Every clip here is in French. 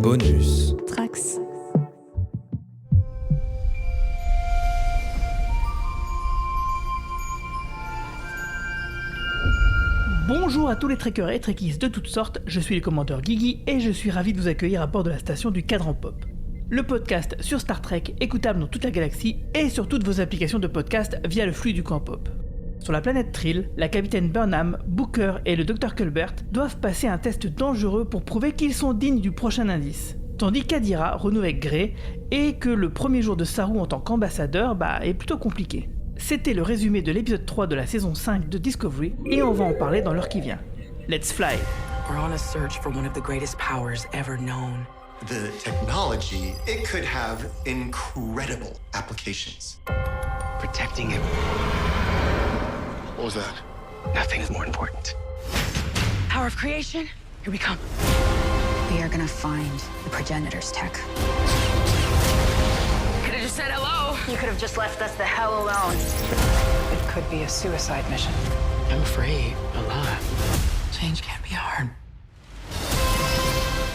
Bonus. Trax. Bonjour à tous les trekkers et trekkies de toutes sortes, je suis le commandeur Guigui et je suis ravi de vous accueillir à bord de la station du Cadran Pop. Le podcast sur Star Trek, écoutable dans toute la galaxie et sur toutes vos applications de podcast via le flux du camp Pop. Sur la planète Trill, la capitaine Burnham, Booker et le Dr Culbert doivent passer un test dangereux pour prouver qu'ils sont dignes du prochain indice. Tandis qu'Adira renoue avec Grey et que le premier jour de Saru en tant qu'ambassadeur est plutôt compliqué. C'était le résumé de l'épisode 3 de la saison 5 de Discovery et on va en parler dans l'heure qui vient. Let's fly! We're on a search for one of the greatest powers ever known. The technology, it could have incredible applications. Protecting him. What was that? Nothing is more important. Power of creation, here we come. We are gonna find the progenitor's tech. Could have just said hello. You could have just left us the hell alone. It could be a suicide mission. I'm afraid a lot. Change can't be hard.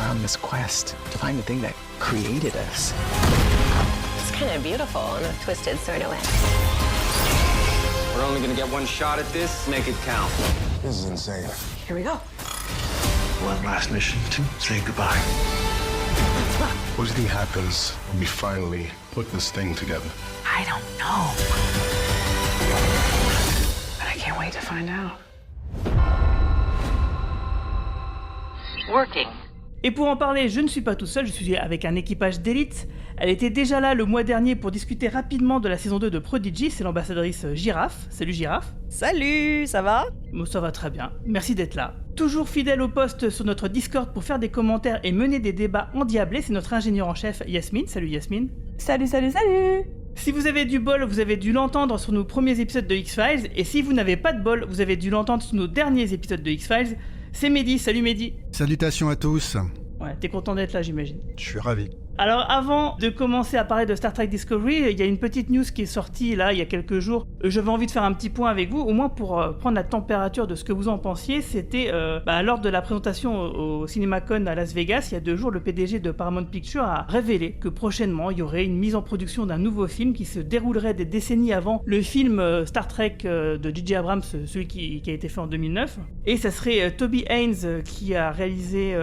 We're on this quest to find the thing that created us. It's kind of beautiful in a twisted sort of way. We're only gonna get one shot at this. Make it count. This is insane. Here we go. One last mission to say goodbye. What do you think happens when we finally put this thing together? I don't know. But I can't wait to find out. Working. Et pour en parler, je ne suis pas tout seul, je suis avec un équipage d'élite. Elle était déjà là le mois dernier pour discuter rapidement de la saison 2 de Prodigy, c'est l'ambassadrice Giraffe. Salut Giraffe. Salut, ça va ? Bon, ça va très bien, merci d'être là. Toujours fidèle au poste sur notre Discord pour faire des commentaires et mener des débats endiablés, c'est notre ingénieur en chef Yasmine. Salut Yasmine. Salut. Si vous avez du bol, vous avez dû l'entendre sur nos premiers épisodes de X-Files, et si vous n'avez pas de bol, vous avez dû l'entendre sur nos derniers épisodes de X-Files. C'est Mehdi, salut Mehdi. Salutations à tous. Ouais, t'es content d'être là, j'imagine. Je suis ravi. Alors avant de commencer à parler de Star Trek Discovery, il y a une petite news qui est sortie là il y a quelques jours. J'avais envie de faire un petit point avec vous, au moins pour prendre la température de ce que vous en pensiez. C'était lors de la présentation au CinemaCon à Las Vegas, il y a 2 jours, le PDG de Paramount Pictures a révélé que prochainement il y aurait une mise en production d'un nouveau film qui se déroulerait des décennies avant le film Star Trek de J.J. Abrams, celui qui a été fait en 2009. Et ça serait Toby Haynes qui a réalisé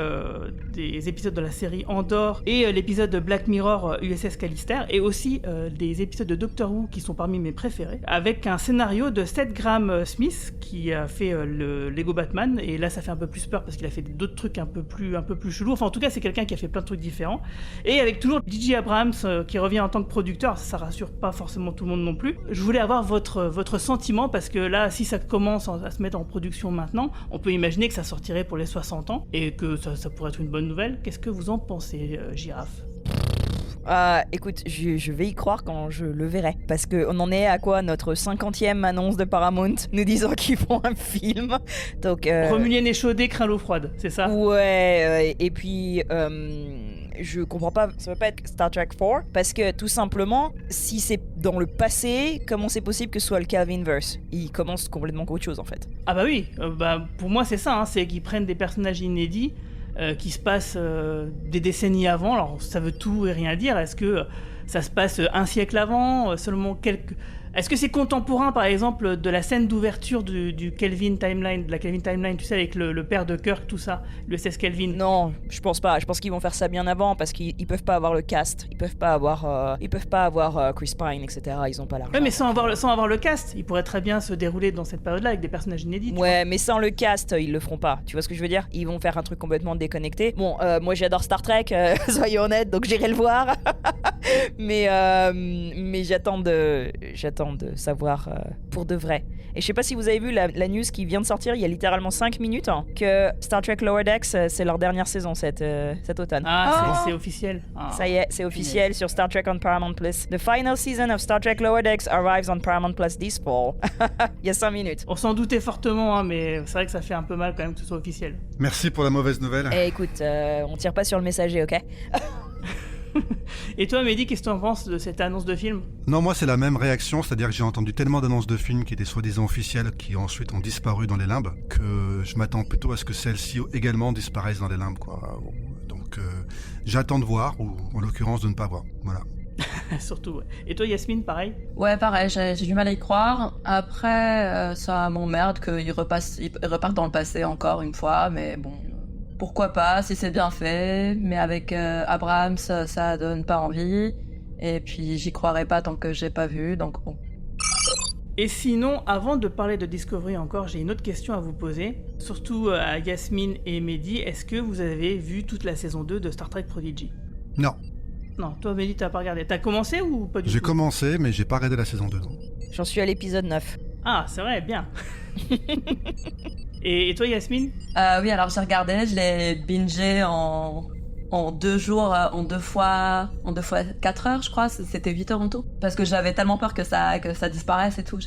des épisodes de la série Andor et l'épisode de Black Mirror USS Callister et aussi des épisodes de Doctor Who qui sont parmi mes préférés, avec un scénario de Seth Graham Smith qui a fait le Lego Batman, et là ça fait un peu plus peur parce qu'il a fait d'autres trucs un peu plus chelous. Enfin en tout cas c'est quelqu'un qui a fait plein de trucs différents, et avec toujours J.J. Abrams qui revient en tant que producteur. Ça rassure pas forcément tout le monde non plus. Je voulais avoir votre sentiment, parce que là si ça commence à se mettre en production maintenant, on peut imaginer que ça sortirait pour les 60 ans et que ça pourrait être une bonne nouvelle. Qu'est-ce que vous en pensez, Giraffe ? Écoute, je vais y croire quand je le verrai. Parce qu'on en est à quoi, notre 50e annonce de Paramount nous disant qu'ils font un film. Donc, Remuer nez chaudé, craint l'eau froide, c'est ça ? Ouais, et puis je comprends pas, ça va pas être Star Trek 4, parce que tout simplement, si c'est dans le passé, comment c'est possible que ce soit le Kelvinverse ? Il commence complètement qu'autre chose en fait. Ah bah oui, pour moi c'est ça, c'est qu'ils prennent des personnages inédits qui se passent des décennies avant. Alors ça veut tout et rien dire. Est-ce que ça se passe un siècle avant, seulement quelques... Est-ce que c'est contemporain, par exemple, de la scène d'ouverture du Kelvin Timeline, de la Kelvin Timeline, tu sais, avec le père de Kirk, tout ça, le SS Kelvin ? Non, je pense pas. Je pense qu'ils vont faire ça bien avant, parce qu'ils peuvent pas avoir le cast. Ils peuvent pas avoir Chris Pine, etc. Ils ont pas l'argent. Ouais, mais sans avoir le cast, ils pourraient très bien se dérouler dans cette période-là avec des personnages inédits. Ouais, mais sans le cast, ils le feront pas. Tu vois ce que je veux dire ? Ils vont faire un truc complètement déconnecté. Bon, moi j'adore Star Trek, soyons honnêtes, donc j'irai le voir. mais j'attends de savoir pour de vrai. Et je sais pas si vous avez vu la news qui vient de sortir il y a littéralement 5 minutes, que Star Trek Lower Decks, c'est leur dernière saison cet automne. C'est officiel. Ça y est, c'est officiel sur Star Trek on Paramount+. The final season of Star Trek Lower Decks arrives on Paramount+ this fall. Il y a 5 minutes. On s'en doutait fortement, mais c'est vrai que ça fait un peu mal quand même que ce soit officiel. Merci pour la mauvaise nouvelle. Écoute, on tire pas sur le messager, ok ? Et toi, Mehdi, qu'est-ce que tu en penses de cette annonce de film ? Non, moi c'est la même réaction, c'est-à-dire que j'ai entendu tellement d'annonces de films qui étaient soi-disant officielles, qui ensuite ont disparu dans les limbes, que je m'attends plutôt à ce que celles-ci également disparaissent dans les limbes, quoi. Donc Donc j'attends de voir, ou en l'occurrence de ne pas voir. Voilà. Surtout, ouais. Et toi, Yasmine, pareil? Ouais, pareil, j'ai du mal à y croire. Après, ça m'emmerde qu'ils repartent dans le passé encore une fois, mais bon, pourquoi pas, si c'est bien fait. Mais avec Abrams, ça donne pas envie. Et puis, j'y croirais pas tant que j'ai pas vu, donc bon. Et sinon, avant de parler de Discovery encore, j'ai une autre question à vous poser. Surtout à Yasmine et Mehdi, est-ce que vous avez vu toute la saison 2 de Star Trek Prodigy? Non. Non, toi Mehdi, t'as pas regardé. T'as commencé ou pas du tout? J'ai commencé, mais j'ai pas regardé la saison 2. Non. J'en suis à l'épisode 9. Ah, c'est vrai, bien. Et toi Yasmine? Oui, alors j'ai regardé, je l'ai bingé en 2 jours, en deux fois 4 heures, je crois, c'était 8 heures en tout. Parce que j'avais tellement peur que ça disparaisse et tout.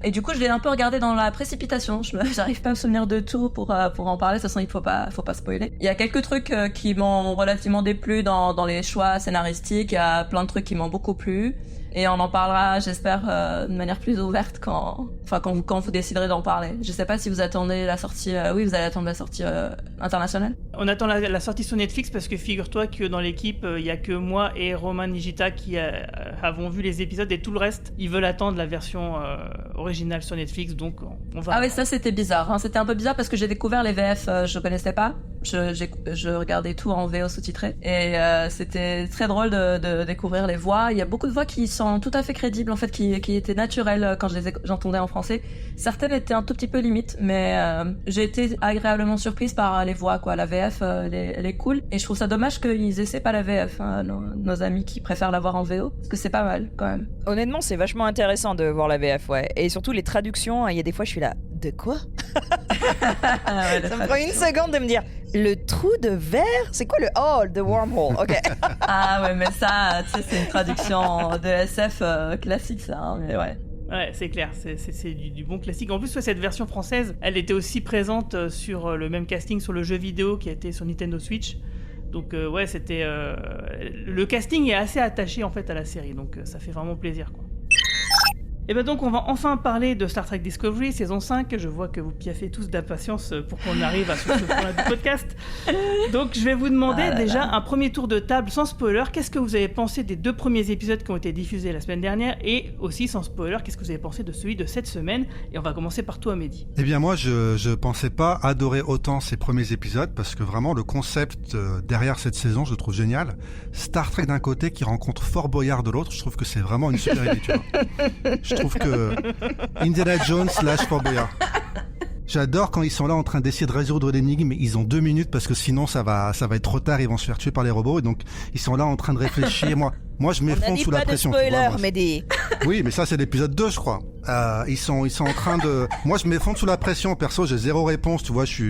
Et du coup, je l'ai un peu regardé dans la précipitation. J'arrive pas à me souvenir de tout pour en parler. De toute façon, il faut pas spoiler. Il y a quelques trucs qui m'ont relativement déplu dans les choix scénaristiques. Il y a plein de trucs qui m'ont beaucoup plu. Et on en parlera, j'espère, de manière plus ouverte quand vous déciderez d'en parler. Je sais pas si vous attendez la sortie... oui, vous allez attendre la sortie internationale. On attend la sortie sur Netflix parce que figure-toi que dans l'équipe, il y a que moi et Roman Nigita qui avons vu les épisodes et tout le reste, ils veulent attendre la version originale sur Netflix, donc on va... Ah oui, ça c'était bizarre. Hein. C'était un peu bizarre parce que j'ai découvert les VF, je connaissais pas. Je regardais tout en VO sous-titré. Et c'était très drôle de découvrir les voix. Il y a beaucoup de voix qui sont tout à fait crédibles, en fait, qui étaient naturelles quand j'entendais en français. Certaines étaient un tout petit peu limites, mais j'ai été agréablement surprise par les voix, quoi. La VF, elle est cool. Et je trouve ça dommage qu'ils essaient pas la VF, hein, nos amis qui préfèrent la voir en VO, parce que c'est pas mal, quand même. Honnêtement, c'est vachement intéressant de voir la VF, ouais. Et surtout les traductions, il y a des fois je suis là, de quoi? Ouais, ça me prend une seconde de me dire, le trou de verre? C'est quoi le... Oh, the wormhole, ok. Ah ouais, mais ça, tu sais, c'est une traduction de SF classique, ça, hein, mais ouais. Ouais, c'est clair, c'est du bon classique. En plus, cette version française, elle était aussi présente sur le même casting sur le jeu vidéo qui a été sur Nintendo Switch. Donc ouais, c'était... le casting est assez attaché en fait à la série, donc ça fait vraiment plaisir, quoi. Et ben donc on va enfin parler de Star Trek Discovery saison 5. Je vois que vous piaffez tous d'impatience pour qu'on arrive à ce point-là du podcast. Donc je vais vous demander un premier tour de table sans spoiler. Qu'est-ce que vous avez pensé des 2 premiers épisodes qui ont été diffusés la semaine dernière? Et aussi sans spoiler, qu'est-ce que vous avez pensé de celui de cette semaine? Et on va commencer par toi, Mehdi. Eh bien moi je pensais pas adorer autant ces premiers épisodes parce que vraiment le concept derrière cette saison je le trouve génial. Star Trek d'un côté qui rencontre Fort Boyard de l'autre, je trouve que c'est vraiment une super idée, tu vois. Je trouve que Indiana Jones / Fort Boyard. J'adore quand ils sont là en train d'essayer de résoudre l'énigme, ils ont 2 minutes parce que sinon ça va être trop tard, ils vont se faire tuer par les robots et donc ils sont là en train de réfléchir. Moi je m'effondre sous la pression. On a dit pas de spoiler, Mehdi. Oui, mais ça c'est l'épisode 2 je crois. Ils sont en train de... Moi je m'effondre sous la pression, perso j'ai 0 réponse, tu vois, je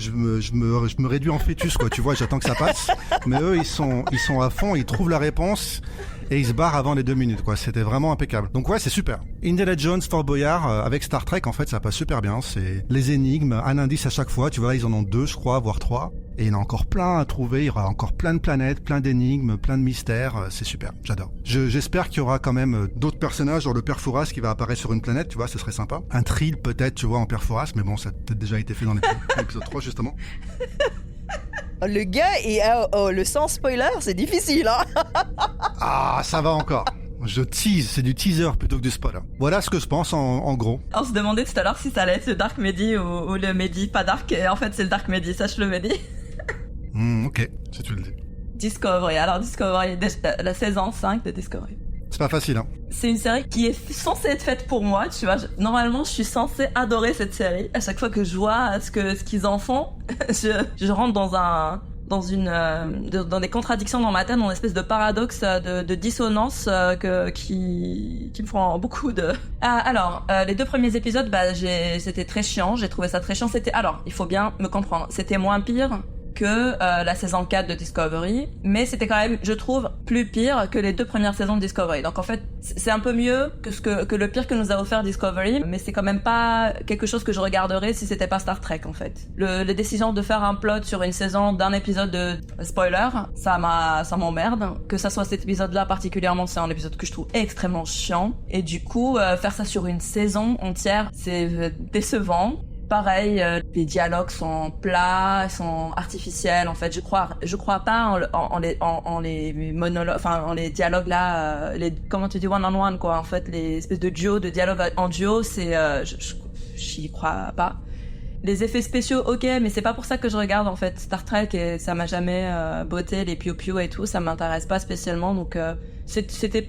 me réduis en fœtus quoi, tu vois, j'attends que ça passe. Mais eux ils sont à fond, ils trouvent la réponse et ils se barrent avant les 2 minutes quoi, c'était vraiment impeccable. Donc ouais, c'est super. Indiana Jones, Fort Boyard, avec Star Trek en fait ça passe super bien, c'est les énigmes, un indice à chaque fois, tu vois là ils en ont 2 je crois, voire 3. Et il y en a encore plein à trouver, il y aura encore plein de planètes, plein d'énigmes, plein de mystères, c'est super, j'adore. J'espère qu'il y aura quand même d'autres personnages, genre le Père Fouras qui va apparaître sur une planète, tu vois, ce serait sympa. Un Trill peut-être, tu vois, en Père Fouras, mais bon, ça a peut-être déjà été fait dans l'épisode 3 justement. Le gars est... le sans spoiler, c'est difficile, hein. Ah, ça va encore. Je tease, c'est du teaser plutôt que du spoiler. Voilà ce que je pense en gros. On se demandait tout à l'heure si ça allait être le Dark Mehdi ou le Mehdi pas Dark, et en fait c'est le Dark Mehdi, sache-le Mehdi. Ok, si tu le dis. Discovery, alors Discovery, la saison 5 de Discovery. C'est pas facile, hein. C'est une série qui est censée être faite pour moi, tu vois. Normalement, je suis censée adorer cette série. À chaque fois que je vois ce qu'ils en font, je rentre dans des contradictions dans ma tête, dans une espèce de paradoxe, de dissonance qui me font beaucoup de... Alors, les 2 premiers épisodes, c'était très chiant, j'ai trouvé ça très chiant. Alors, il faut bien me comprendre, c'était moins pire que la saison 4 de Discovery, mais c'était quand même, je trouve, plus pire que les 2 premières saisons de Discovery. Donc en fait, c'est un peu mieux que le pire que nous a offert Discovery, mais c'est quand même pas quelque chose que je regarderais si c'était pas Star Trek en fait. Les décisions de faire un plot sur une saison d'un épisode de spoiler, ça m'emmerde. Que ça soit cet épisode-là particulièrement, c'est un épisode que je trouve extrêmement chiant, et du coup, faire ça sur une saison entière, c'est décevant. pareil, les dialogues sont plats, sont artificiels. En fait, je crois pas en les monologues, enfin en les dialogues là, comment tu dis one-on-one quoi. En fait, les espèces de dialogue en duo, c'est, j'y crois pas. Les effets spéciaux, ok, mais c'est pas pour ça que je regarde en fait Star Trek et ça m'a jamais botté, les piou-piou et tout, ça m'intéresse pas spécialement, donc c'était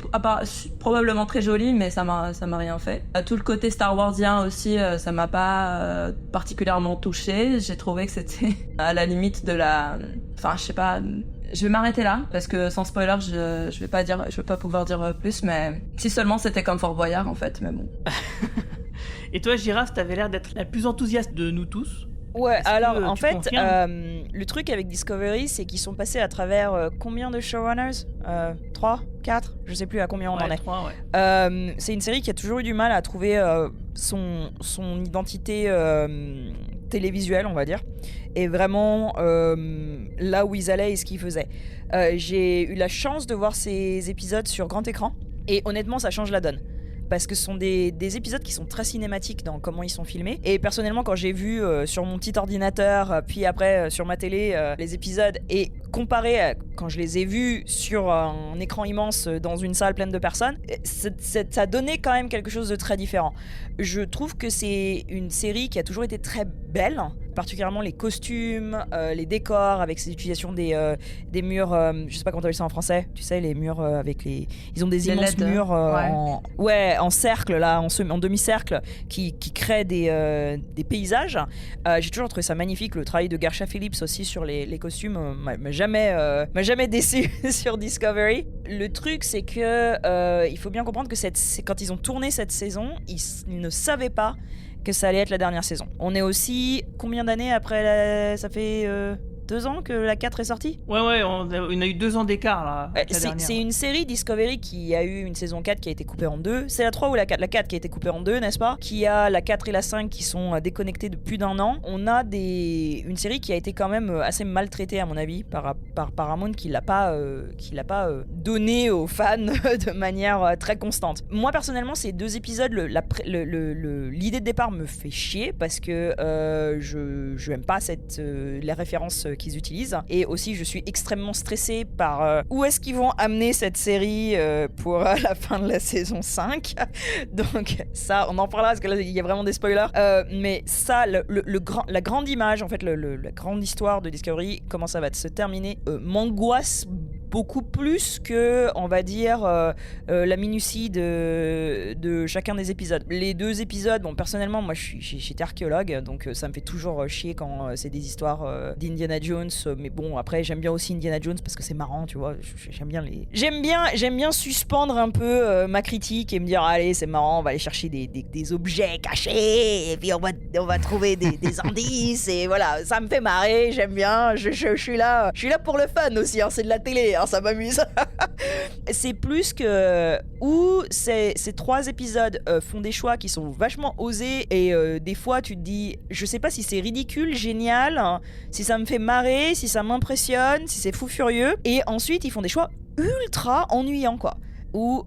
probablement très joli, mais ça m'a rien fait. Tout le côté Star Warsien aussi, ça m'a pas particulièrement touché. J'ai trouvé que c'était à la limite de la, enfin je sais pas. Je vais m'arrêter là parce que sans spoiler, je vais pas pouvoir dire plus, mais si seulement c'était comme Fort Boyard en fait, mais bon. Et toi, Girafe, t'avais l'air d'être la plus enthousiaste de nous tous. Ouais, alors en fait, le truc avec Discovery, c'est qu'ils sont passés à travers combien de showrunners 3, 4, je sais plus à combien on en est. 3, ouais. C'est une série qui a toujours eu du mal à trouver son identité télévisuelle, on va dire, et vraiment là où ils allaient et ce qu'ils faisaient. J'ai eu la chance de voir ces épisodes sur grand écran, et honnêtement, ça change la donne. Parce que ce sont des épisodes qui sont très cinématiques dans comment ils sont filmés. Et personnellement, quand j'ai vu sur mon petit ordinateur, puis après sur ma télé, les épisodes, et comparé à quand je les ai vus sur un écran immense dans une salle pleine de personnes, ça donnait quand même quelque chose de très différent. Je trouve que c'est une série qui a toujours été très belle, particulièrement les costumes, les décors, avec ces utilisations des murs, je sais pas comment on appelle ça en français, tu sais, les murs avec les... Ils ont des immenses murs en cercle, là, en demi-cercle, qui créent des paysages. J'ai toujours trouvé ça magnifique. Le travail de Gersha Phillips aussi sur les costumes m'a jamais déçu sur Discovery. Le truc, c'est que il faut bien comprendre que quand ils ont tourné cette saison, ils ne savaient pas que ça allait être la dernière saison. On est aussi combien d'années après ça fait 2 ans que la 4 est sortie ? Ouais, on a eu 2 ans d'écart là. C'est une série Discovery qui a eu une saison 4 qui a été coupée en 2. C'est la 3 ou la 4 ? La 4 qui a été coupée en 2, n'est-ce pas ? Qui a la 4 et la 5 qui sont déconnectées de plus d'1 an. On a une série qui a été quand même assez maltraitée à mon avis par Paramount, qui l'a pas donné aux fans de manière très constante. Moi personnellement, ces 2 épisodes, l'idée de départ me fait chier parce que je aime pas les références qu'ils utilisent, et aussi je suis extrêmement stressée par où est-ce qu'ils vont amener cette série pour la fin de la saison 5. Donc ça, on en parlera parce que là il y a vraiment des spoilers, mais ça, la grande image en fait, la grande histoire de Discovery, comment ça va se terminer, m'angoisse beaucoup plus que, on va dire, la minutie de chacun des épisodes. Les 2 épisodes, bon, personnellement, moi j'étais archéologue, donc ça me fait toujours chier quand c'est des histoires d'Indiana Jones, mais bon, après j'aime bien aussi Indiana Jones parce que c'est marrant, tu vois. J'aime bien suspendre un peu ma critique et me dire allez, c'est marrant, on va aller chercher des objets cachés et puis on va trouver des indices, et voilà, ça me fait marrer, j'aime bien, je suis là pour le fun aussi, hein, c'est de la télé, hein, ça m'amuse. C'est plus que où ces 3 épisodes font des choix qui sont vachement osés, et des fois tu te dis, je sais pas si c'est ridicule, génial, hein, si ça me fait marrer, si ça m'impressionne, si c'est fou furieux, et ensuite ils font des choix ultra ennuyants quoi. Ou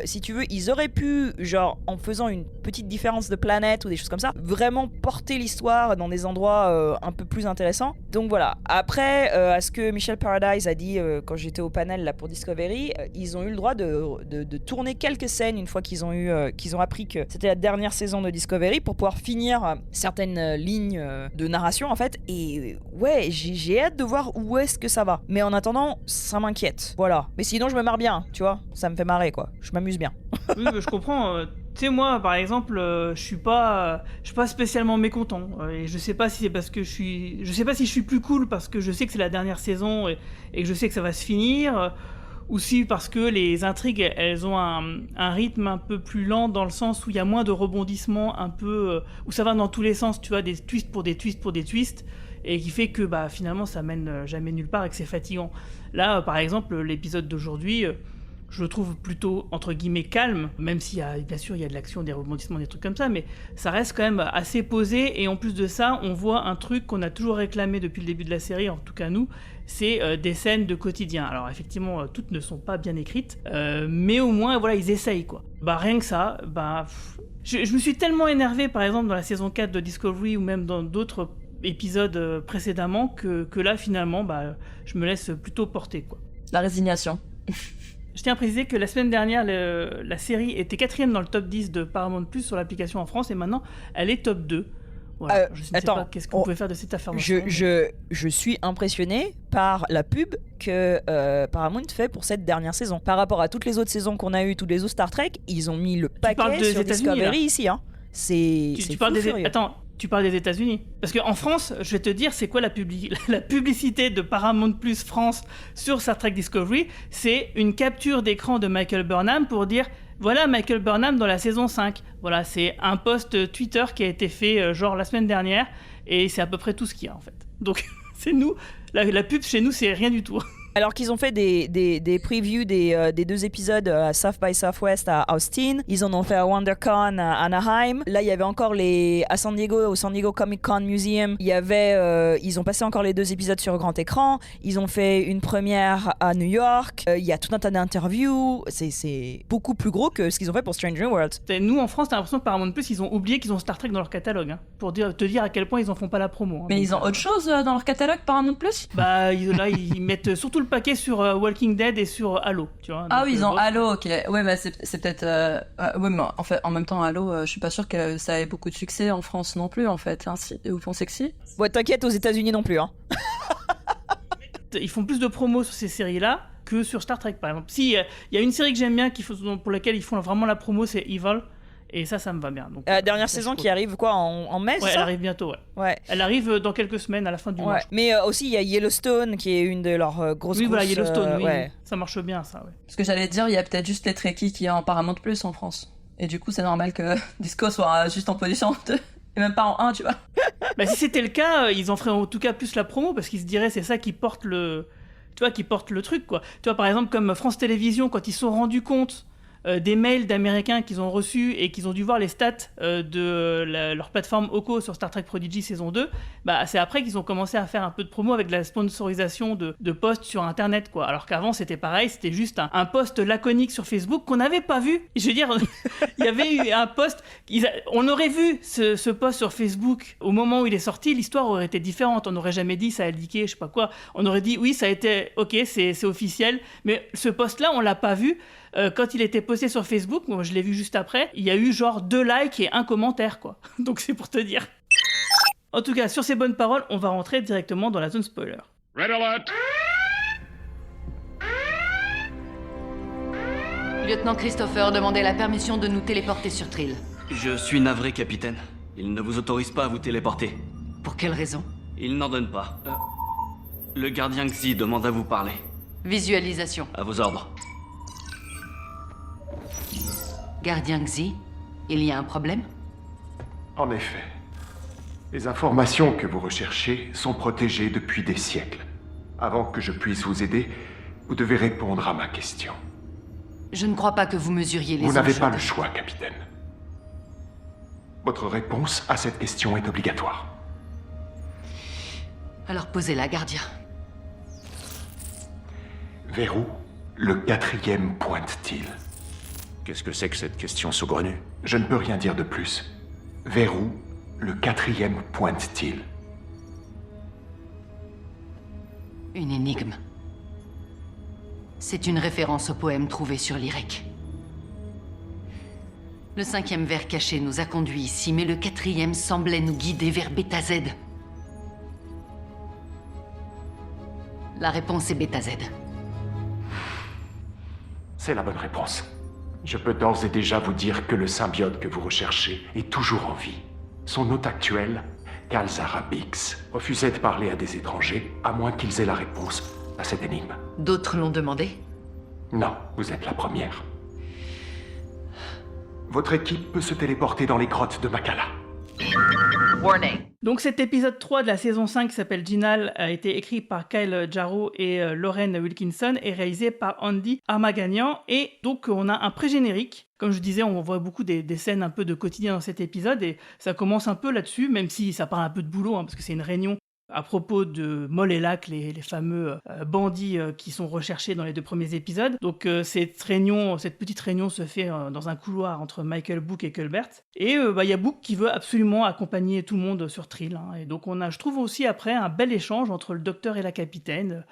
si tu veux, ils auraient pu, genre en faisant une petite différence de planète ou des choses comme ça, vraiment porter l'histoire dans des endroits un peu plus intéressants. Donc voilà. Après, à ce que Michel Paradise a dit quand j'étais au panel là pour Discovery, ils ont eu le droit de tourner quelques scènes une fois qu'ils ont appris que c'était la dernière saison de Discovery, pour pouvoir finir certaines lignes de narration en fait. Et ouais, j'ai hâte de voir où est-ce que ça va. Mais en attendant, ça m'inquiète. Voilà. Mais sinon, je me marre bien, tu vois. Ça me fait marrer quoi. Je m'amuse bien. Oui, je comprends. Tu sais, moi, par exemple, je suis pas spécialement mécontent. Et je sais pas si c'est parce que je sais pas si je suis plus cool parce que je sais que c'est la dernière saison et que je sais que ça va se finir, ou si parce que les intrigues, elles ont un rythme un peu plus lent, dans le sens où il y a moins de rebondissements, un peu où ça va dans tous les sens, tu vois, des twists pour des twists pour des twists, et qui fait que finalement ça mène jamais nulle part et que c'est fatigant. Là, par exemple, l'épisode d'aujourd'hui, je le trouve plutôt, entre guillemets, calme, même s'il y a, bien sûr, il y a de l'action, des rebondissements, des trucs comme ça, mais ça reste quand même assez posé, et en plus de ça, on voit un truc qu'on a toujours réclamé depuis le début de la série, en tout cas nous, c'est des scènes de quotidien. Alors effectivement, toutes ne sont pas bien écrites, mais au moins, voilà, ils essayent, quoi. Rien que ça, je me suis tellement énervé, par exemple, dans la saison 4 de Discovery, ou même dans d'autres épisodes précédemment, que là, finalement, je me laisse plutôt porter, quoi. La résignation. Je tiens à préciser que la semaine dernière, la série était 4e dans le top 10 de Paramount Plus sur l'application en France, et maintenant, elle est top 2. Voilà. Je ne sais pas qu'est-ce qu'on pouvait faire de cette affirmation. Je suis impressionné par la pub que Paramount fait pour cette dernière saison. Par rapport à toutes les autres saisons qu'on a eues, tous les autres Star Trek, ils ont mis le paquet sur Discovery ici. Hein. Tu parles des... Attends, tu parles des États-Unis. Parce qu'en France, je vais te dire, c'est quoi la publicité de Paramount Plus France sur Star Trek Discovery? C'est une capture d'écran de Michael Burnham pour dire « Voilà Michael Burnham dans la saison 5 ». Voilà, c'est un post Twitter qui a été fait genre la semaine dernière, et c'est à peu près tout ce qu'il y a en fait. Donc, c'est nous, la pub chez nous, c'est rien du tout. Alors qu'ils ont fait des previews des 2 épisodes à South by Southwest à Austin, ils en ont fait à WonderCon à Anaheim. Là, il y avait encore à San Diego, au San Diego Comic Con Museum. Il y avait, ils ont passé encore les 2 épisodes sur grand écran. Ils ont fait une première à New York. Il y a tout un tas d'interviews. C'est beaucoup plus gros que ce qu'ils ont fait pour Stranger Worlds. Nous, en France, t'as l'impression que Paramount Plus, ils ont oublié qu'ils ont Star Trek dans leur catalogue, hein, pour te dire à quel point ils en font pas la promo. Hein. Mais ils ont autre chose dans leur catalogue, Paramount Plus? Là, ils mettent surtout le paquet sur Walking Dead et sur Halo, tu vois. Ah oui, ils ont Halo, ok. Ouais, c'est peut-être... ouais, mais en fait, en même temps, Halo, je suis pas sûre que ça ait beaucoup de succès en France non plus, en fait. Hein, vous pensez que si? Ouais, t'inquiète, aux États-Unis non plus, hein. Ils font plus de promos sur ces séries-là que sur Star Trek, par exemple. Si, il y a une série que j'aime bien pour laquelle ils font vraiment la promo, c'est Evil. Et ça me va bien. Donc, dernière saison qui arrive quoi en mai, ouais, elle arrive bientôt, ouais. Elle arrive dans quelques semaines, à la fin du mois. Mais aussi, il y a Yellowstone qui est une de leurs grosses... Oui, voilà, Yellowstone, oui. Ça marche bien, ça, ouais. Parce que j'allais dire, il y a peut-être juste les Trekkies qui est en Paramount Plus en France. Et du coup, c'est normal que Disco soit juste en position 2. Et même pas en 1, tu vois. Si c'était le cas, ils en feraient en tout cas plus la promo, parce qu'ils se diraient, c'est ça qui porte le... Tu vois, qui porte le truc, quoi. Tu vois, par exemple, comme France Télévisions, quand ils se sont rendus compte... des mails d'Américains qu'ils ont reçus et qu'ils ont dû voir les stats de leur plateforme OCO sur Star Trek Prodigy saison 2, c'est après qu'ils ont commencé à faire un peu de promo avec de la sponsorisation de posts sur Internet, quoi. Alors qu'avant, c'était pareil, c'était juste un post laconique sur Facebook qu'on n'avait pas vu. Je veux dire, il y avait eu un post... On aurait vu ce post sur Facebook au moment où il est sorti, l'histoire aurait été différente. On n'aurait jamais dit ça a leaké, je sais pas quoi. On aurait dit, oui, ça a été... Ok, c'est officiel. Mais ce post-là, on l'a pas vu. Quand il était posté sur Facebook, moi je l'ai vu juste après, il y a eu genre 2 likes et 1 commentaire, quoi. Donc c'est pour te dire. En tout cas, sur ces bonnes paroles, on va rentrer directement dans la zone spoiler. Red alert! Lieutenant Christopher, demandez la permission de nous téléporter sur Trill. Je suis navré, capitaine. Il ne vous autorise pas à vous téléporter. Pour quelle raison? Il n'en donne pas. Le gardien Xi demande à vous parler. Visualisation. À vos ordres. Gardien Xi, il y a un problème? En effet. Les informations que vous recherchez sont protégées depuis des siècles. Avant que je puisse vous aider, vous devez répondre à ma question. Je ne crois pas que vous mesuriez les enjeux. Vous n'avez pas le choix, capitaine. Votre réponse à cette question est obligatoire. Alors posez-la, gardien. Vers où le 4e pointe-t-il? Qu'est-ce que c'est que cette question saugrenue? Je ne peux rien dire de plus. Vers où le 4e pointe-t-il? Une énigme. C'est une référence au poème trouvé sur l'Irek. Le 5e verre caché nous a conduits ici, mais le 4e semblait nous guider vers Beta Z. La réponse est Beta Z. C'est la bonne réponse. Je peux d'ores et déjà vous dire que le symbiote que vous recherchez est toujours en vie. Son hôte actuel, Kalzara Bix, refusait de parler à des étrangers, à moins qu'ils aient la réponse à cette énigme. D'autres l'ont demandé? Non, vous êtes la première. Votre équipe peut se téléporter dans les grottes de Makala. Warning. Donc cet épisode 3 de la saison 5 qui s'appelle Ginal a été écrit par Kyle Jarrow et Lauren Wilkinson et réalisé par Andy Armaganian. Et donc on a un pré-générique. Comme je disais, on voit beaucoup des scènes un peu de quotidien dans cet épisode et ça commence un peu là-dessus, même si ça parle un peu de boulot, parce que c'est une réunion à propos de Moll et Lack, les fameux bandits qui sont recherchés dans les 2 premiers épisodes. Donc cette petite réunion se fait dans un couloir entre Michael, Book et Culbert. Et y a Book qui veut absolument accompagner tout le monde sur Trill. Et donc on a, je trouve aussi après, un bel échange entre le docteur et la capitaine.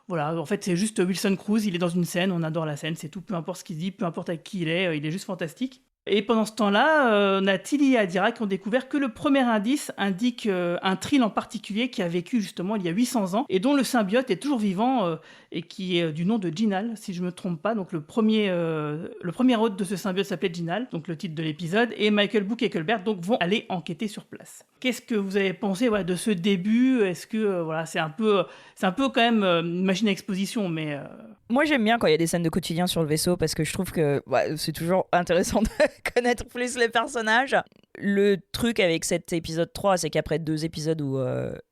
Voilà, en fait c'est juste Wilson Cruz, il est dans une scène, on adore la scène, c'est tout, peu importe ce qu'il dit, peu importe avec qui il est juste fantastique. Et pendant ce temps-là, on a Tilly et Adira qui ont découvert que le premier indice indique un Trill en particulier qui a vécu justement il y a 800 ans et dont le symbiote est toujours vivant et qui est du nom de Ginal, si je ne me trompe pas. Donc le premier hôte de ce symbiote s'appelait Ginal, donc le titre de l'épisode, et Michael, Book et Culbert donc vont aller enquêter sur place. Qu'est-ce que vous avez pensé de ce début ? Est-ce que c'est un peu quand même une machine à exposition, mais... Moi j'aime bien quand il y a des scènes de quotidien sur le vaisseau parce que je trouve que c'est toujours intéressant de connaître plus les personnages. Le truc avec cet épisode 3, c'est qu'après 2 épisodes où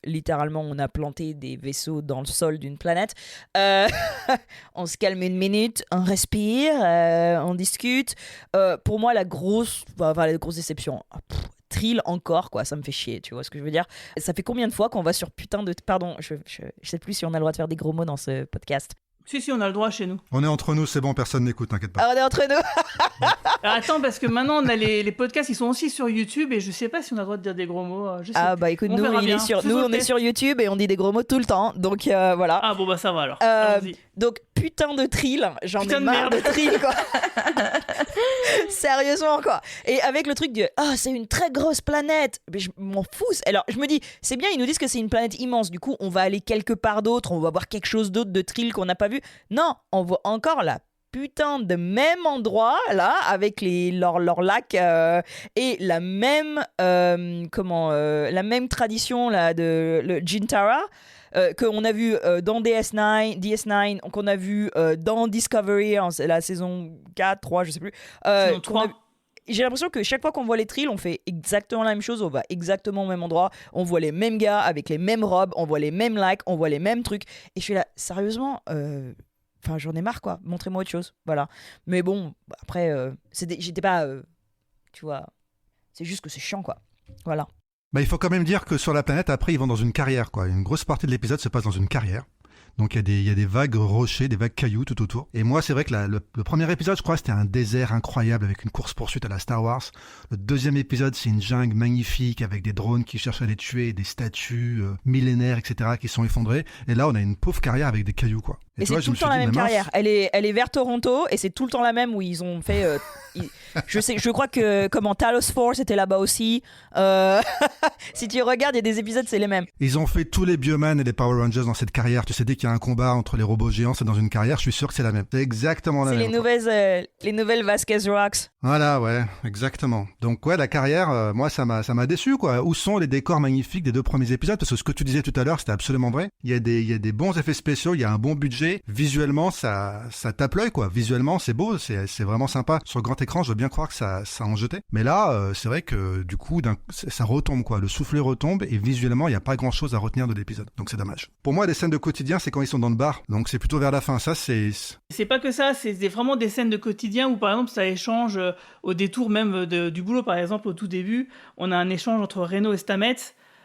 littéralement on a planté des vaisseaux dans le sol d'une planète, on se calme une minute, on respire, on discute. Pour moi la grosse déception... Trill encore, quoi, ça me fait chier, tu vois ce que je veux dire. Ça fait combien de fois qu'on va sur putain de... Pardon, je sais plus si on a le droit de faire des gros mots dans ce podcast. Si, on a le droit chez nous. On est entre nous, c'est bon, personne n'écoute, t'inquiète pas. Ah, on est entre nous. Attends, parce que maintenant, on a les podcasts, ils sont aussi sur YouTube et je sais pas si on a le droit de dire des gros mots. Écoute, nous, on est sur YouTube et on dit des gros mots tout le temps, donc voilà. Ah bon, ça va alors. Allons-y. Donc, putain de Trill, j'en ai marre de Trill, quoi. Sérieusement, quoi. Et avec le truc de c'est une très grosse planète, mais je m'en fous. Alors, je me dis, c'est bien, ils nous disent que c'est une planète immense, du coup, on va aller quelque part d'autre, on va voir quelque chose d'autre de Trill qu'on n'a pas vu. Non, on voit encore la putain de même endroit là avec leurs lacs et la même la même tradition là de le Jintara qu'on a vu dans DS9, qu'on a vu dans Discovery, la saison 4, 3, je sais plus. J'ai l'impression que chaque fois qu'on voit les Trill, on fait exactement la même chose, on va exactement au même endroit, on voit les mêmes gars avec les mêmes robes, on voit les mêmes lacs, on voit les mêmes trucs. Et je suis là, sérieusement, j'en ai marre, quoi. Montrez-moi autre chose, voilà. Mais bon, après, j'étais pas, tu vois, c'est juste que c'est chiant, quoi. Voilà. Il faut quand même dire que sur la planète, après, ils vont dans une carrière, quoi. Une grosse partie de l'épisode se passe dans une carrière. Donc il y a des vagues rochers, des vagues cailloux tout autour. Et moi, c'est vrai que le premier épisode, je crois, c'était un désert incroyable avec une course-poursuite à la Star Wars. Le deuxième épisode, c'est une jungle magnifique avec des drones qui cherchent à les tuer, des statues millénaires, etc., qui sont effondrées. Et là, on a une pauvre carrière avec des cailloux, quoi. Et c'est tout le temps la même carrière. Elle est vers Toronto et c'est tout le temps la même où ils ont fait. Je crois que Talos Force était là-bas aussi. Si tu regardes, il y a des épisodes, c'est les mêmes. Ils ont fait tous les Bioman et les Power Rangers dans cette carrière. Tu sais, dès qu'il y a un combat entre les robots géants, c'est dans une carrière. Je suis sûr que c'est la même. C'est exactement la même. C'est les nouvelles Vasquez Rocks. Voilà, ouais, exactement. Donc ouais, la carrière, moi, ça m'a déçu, quoi. Où sont les décors magnifiques des 2 premiers épisodes ? Parce que ce que tu disais tout à l'heure, c'était absolument vrai. Il y a des bons effets spéciaux, il y a un bon budget. Visuellement, ça tape l'œil, quoi. Visuellement, c'est beau, c'est vraiment sympa. Sur grand écran, je veux bien croire que ça en jetait. Mais là, c'est vrai que du coup, ça retombe, quoi. Le soufflet retombe et visuellement, il n'y a pas grand-chose à retenir de l'épisode. Donc c'est dommage. Pour moi, les scènes de quotidien, c'est quand ils sont dans le bar. Donc c'est plutôt vers la fin. Ça, c'est pas que ça. C'est vraiment des scènes de quotidien où, par exemple, ça échange au détour même du boulot. Par exemple, au tout début, on a un échange entre Reno et Stamets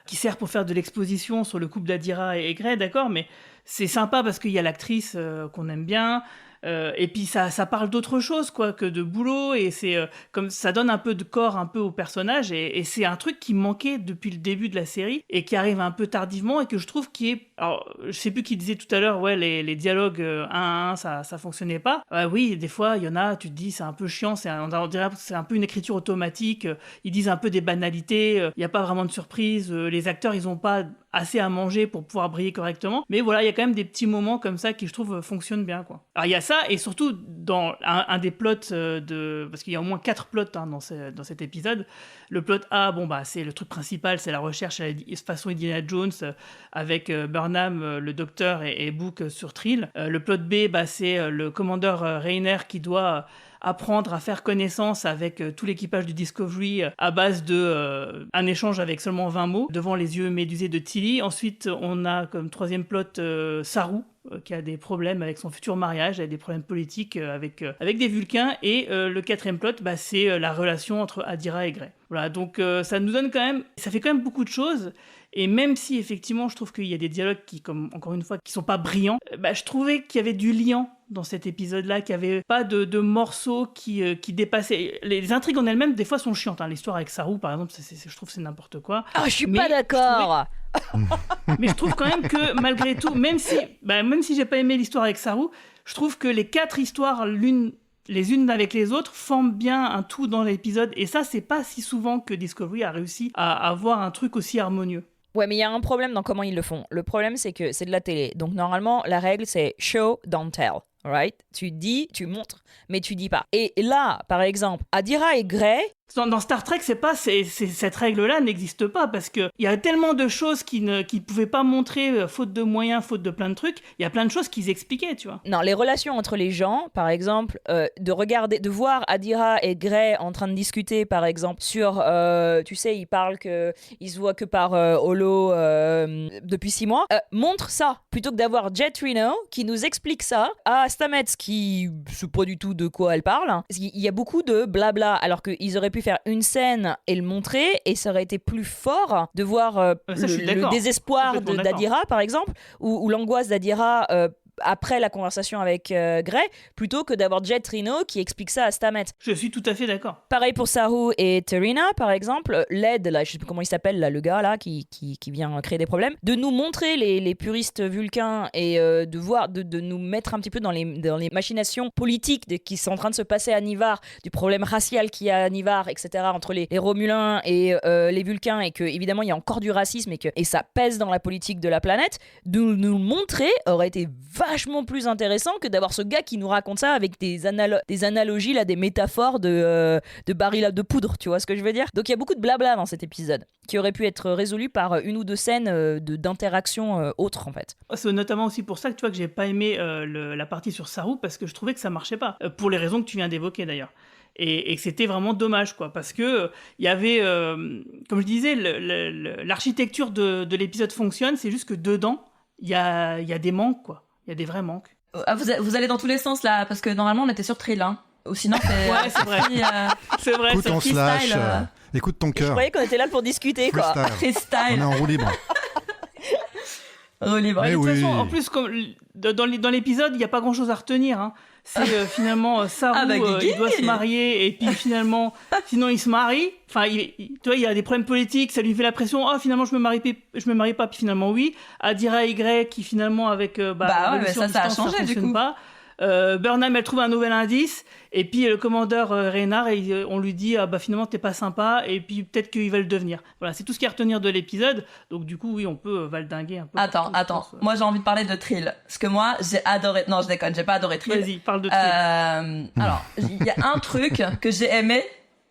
qui sert pour faire de l'exposition sur le couple d'Adira et Grey, d'accord, mais c'est sympa parce qu'il y a l'actrice qu'on aime bien, et puis ça parle d'autre chose, quoi, que de boulot, et c'est comme ça donne un peu de corps un peu au personnage, et c'est un truc qui manquait depuis le début de la série et qui arrive un peu tardivement et que je trouve qui est... Alors, je sais plus qui disait tout à l'heure, ouais, les dialogues 1 à 1, ça fonctionnait pas. Oui, des fois, il y en a, tu te dis, c'est un peu chiant, on dirait que c'est un peu une écriture automatique, ils disent un peu des banalités, il n'y a pas vraiment de surprise, les acteurs, ils ont pas assez à manger pour pouvoir briller correctement, mais voilà, il y a quand même des petits moments comme ça qui, je trouve, fonctionnent bien, quoi. Alors, il y a ça, et surtout, dans un des plots parce qu'il y a au moins 4 plots dans cet épisode, le plot A, c'est le truc principal, c'est la recherche façon Indiana Jones avec Burns Burnham, le docteur et Book sur Trill. Le plot B, c'est le commandeur Rainer qui doit apprendre à faire connaissance avec tout l'équipage du Discovery à base de un échange avec seulement 20 mots devant les yeux médusés de Tilly. Ensuite, on a comme troisième plot Saru, qui a des problèmes avec son futur mariage, avec des problèmes politiques avec des Vulcains. Et le quatrième plot, c'est la relation entre Adira et Grey. Voilà, donc ça nous donne ça fait quand même beaucoup de choses. Et même si effectivement je trouve qu'il y a des dialogues qui, comme encore une fois, qui sont pas brillants, je trouvais qu'il y avait du liant dans cet épisode-là, qu'il n'y avait pas de morceaux qui dépassaient. Les intrigues en elles-mêmes, des fois, sont chiantes. L'histoire avec Saru, par exemple, je trouve que c'est n'importe quoi. Ah, je suis pas d'accord. Mais je trouve quand même que malgré tout, même si j'ai pas aimé l'histoire avec Saru, je trouve que les 4 histoires, les unes avec les autres, forment bien un tout dans l'épisode. Et ça, c'est pas si souvent que Discovery a réussi à avoir un truc aussi harmonieux. Ouais, mais il y a un problème dans comment ils le font. Le problème, c'est que c'est de la télé. Donc, normalement, la règle, c'est show, don't tell. Right? Tu dis, tu montres, mais tu dis pas. Et là, par exemple, Adira et Grey... Dans Star Trek, cette règle-là n'existe pas parce qu'il y a tellement de choses qu'ils ne pouvaient pas montrer, faute de moyens, faute de plein de trucs. Il y a plein de choses qu'ils expliquaient, tu vois. Non, les relations entre les gens, par exemple, de voir Adira et Grey en train de discuter, par exemple, sur, tu sais, ils se voient que par holo depuis 6 mois, montre ça, plutôt que d'avoir Jet Reno qui nous explique ça à Stamets qui ne sait pas du tout de quoi elle parle. Parce qu'il y a beaucoup de blabla, alors qu'ils auraient pu faire une scène et le montrer, et ça aurait été plus fort de voir le désespoir d'Adira, par exemple, ou l'angoisse d'Adira après la conversation avec Grey, plutôt que d'avoir Jet Reno qui explique ça à Stamets. Je suis tout à fait d'accord. Pareil pour Saru et Terina, par exemple. Led, là, je sais plus comment il s'appelle, là, le gars là qui vient créer des problèmes, de nous montrer les puristes vulcains et de nous mettre un petit peu dans les machinations politiques qui sont en train de se passer à Nivar, du problème racial qu'il y a à Nivar, etc., entre les Romulins et les Vulcains, et que évidemment il y a encore du racisme et ça pèse dans la politique de la planète. De nous montrer aurait été vachement plus intéressant que d'avoir ce gars qui nous raconte ça avec des analogies, là, des métaphores de barils de poudre, tu vois ce que je veux dire? Donc il y a beaucoup de blabla dans cet épisode qui aurait pu être résolu par une ou deux scènes d'interaction autres, en fait. C'est notamment aussi pour ça que tu vois que j'ai pas aimé la partie sur Saru, parce que je trouvais que ça marchait pas, pour les raisons que tu viens d'évoquer d'ailleurs. Et que c'était vraiment dommage, quoi, parce que il y avait, comme je disais, l'architecture de l'épisode fonctionne, c'est juste que dedans il y a des manques, quoi. Il y a des vrais manques. Ah, vous allez dans tous les sens là, parce que normalement on était sur Trill, hein. Ou sinon c'est. Ouais, c'est vrai. C'est vrai. Écoute ton slash, écoute ton cœur. Je croyais qu'on était là pour discuter, quoi. Freestyle. On est en roue libre. Roue libre. De toute façon, en plus, comme dans l'épisode, il n'y a pas grand-chose à retenir, hein. C'est finalement Saru, il doit se marier, et puis finalement, sinon il se marie. Enfin, tu vois, il y a des problèmes politiques, ça lui fait la pression. Ah, finalement, je me marie pas, puis finalement oui. Adira et Grey qui finalement avec mais ça a changé, ça du fonctionne coup. Pas. Burnham, elle trouve un nouvel indice, et puis le commandeur Reynard, on lui dit finalement t'es pas sympa, et puis peut-être qu'il va le devenir. Voilà, c'est tout ce qu'il y a à retenir de l'épisode. Donc du coup, oui, on peut valdinguer un peu. Attends, moi j'ai envie de parler de Trill, parce que moi j'ai adoré. Non, je déconne, j'ai pas adoré Trill. Vas-y, parle de Trill. Alors, il y a un truc que j'ai aimé.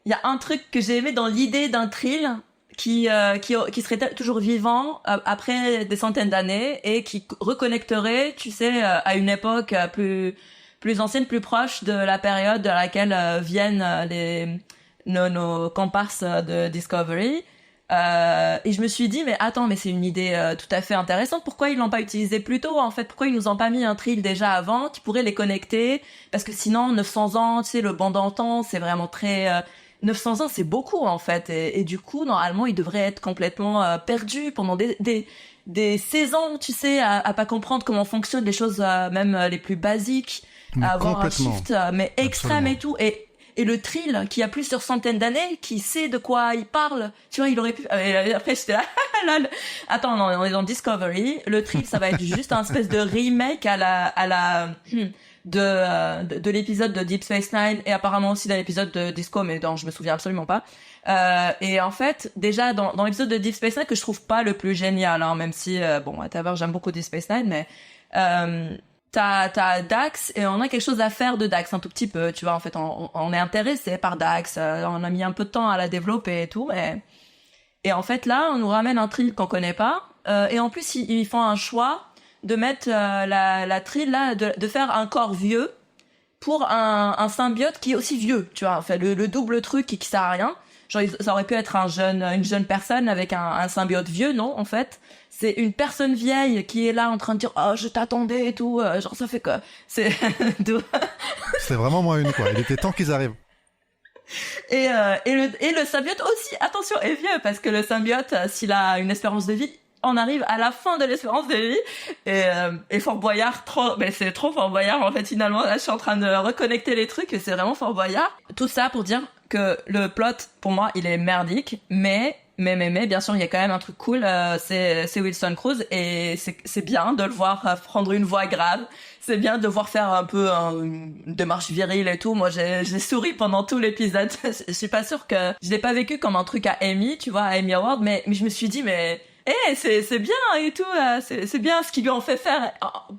Il y a un truc que j'ai aimé dans l'idée d'un Trill qui serait toujours vivant après des centaines d'années et qui reconnecterait, tu sais, à une époque plus ancienne, plus proche de la période à laquelle viennent nos comparses de Discovery. Et je me suis dit, mais attends, mais c'est une idée tout à fait intéressante. Pourquoi ils l'ont pas utilisé plus tôt, en fait? Pourquoi ils nous ont pas mis un Trill déjà avant qui pourrait les connecter? Parce que sinon, 900 ans, tu sais, le banc d'antan, c'est vraiment très... 900 ans, c'est beaucoup, en fait. Et du coup, normalement, ils devraient être complètement perdus pendant des saisons, tu sais, à pas comprendre comment fonctionnent les choses, même les plus basiques, à avoir un shift mais extrême. Absolument. Et tout. Et le Trill, qui a plusieurs centaines d'années, qui sait de quoi il parle, tu vois, il aurait pu... Après, j'étais là... Attends, non, on est dans Discovery. Le Trill, ça va être juste un espèce de remake à la de l'épisode de Deep Space Nine, et apparemment aussi dans l'épisode de Disco, mais dont je me souviens absolument pas. Et en fait, déjà, dans l'épisode de Deep Space Nine, que je trouve pas le plus génial, hein, même si, j'aime beaucoup Deep Space Nine, mais... T'as Dax, et on a quelque chose à faire de Dax un tout petit peu, tu vois. En fait, on est intéressé par Dax, on a mis un peu de temps à la développer et tout, et en fait là on nous ramène un Trill qu'on connaît pas, et en plus ils font un choix de mettre la Trill là, de faire un corps vieux pour un symbiote qui est aussi vieux, tu vois, enfin le double truc qui sert à rien. Genre ça aurait pu être une jeune personne avec un symbiote vieux, non, en fait c'est une personne vieille qui est là en train de dire oh je t'attendais et tout, genre ça fait quoi, c'est c'est vraiment moins une, quoi. Il était temps qu'ils arrivent. Et le symbiote aussi, attention, est vieux, parce que le symbiote, s'il a une espérance de vie, on arrive à la fin de l'espérance de vie, et Fort Boyard, mais c'est trop Fort Boyard, en fait, finalement, là, je suis en train de reconnecter les trucs, et c'est vraiment Fort Boyard. Tout ça pour dire que le plot, pour moi, il est merdique, mais, bien sûr, il y a quand même un truc cool, c'est Wilson Cruz, et c'est bien de le voir prendre une voix grave. C'est bien de voir faire un peu une démarche virile et tout. Moi, j'ai souri pendant tout l'épisode. Je suis pas sûre que je l'ai pas vécu comme un truc à Amy, tu vois, à Amy Award, mais je me suis dit, mais c'est bien et tout, c'est bien ce qu'ils lui ont fait faire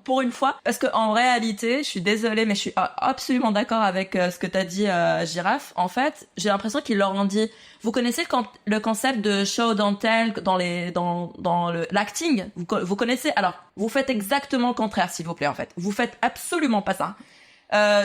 pour une fois. Parce que en réalité, je suis désolée, mais je suis absolument d'accord avec ce que t'as dit, Girafe. En fait, j'ai l'impression qu'ils leur ont dit, vous connaissez le concept de show don't tell dans l'acting, vous connaissez. Alors, vous faites exactement le contraire, s'il vous plaît, en fait. Vous faites absolument pas ça.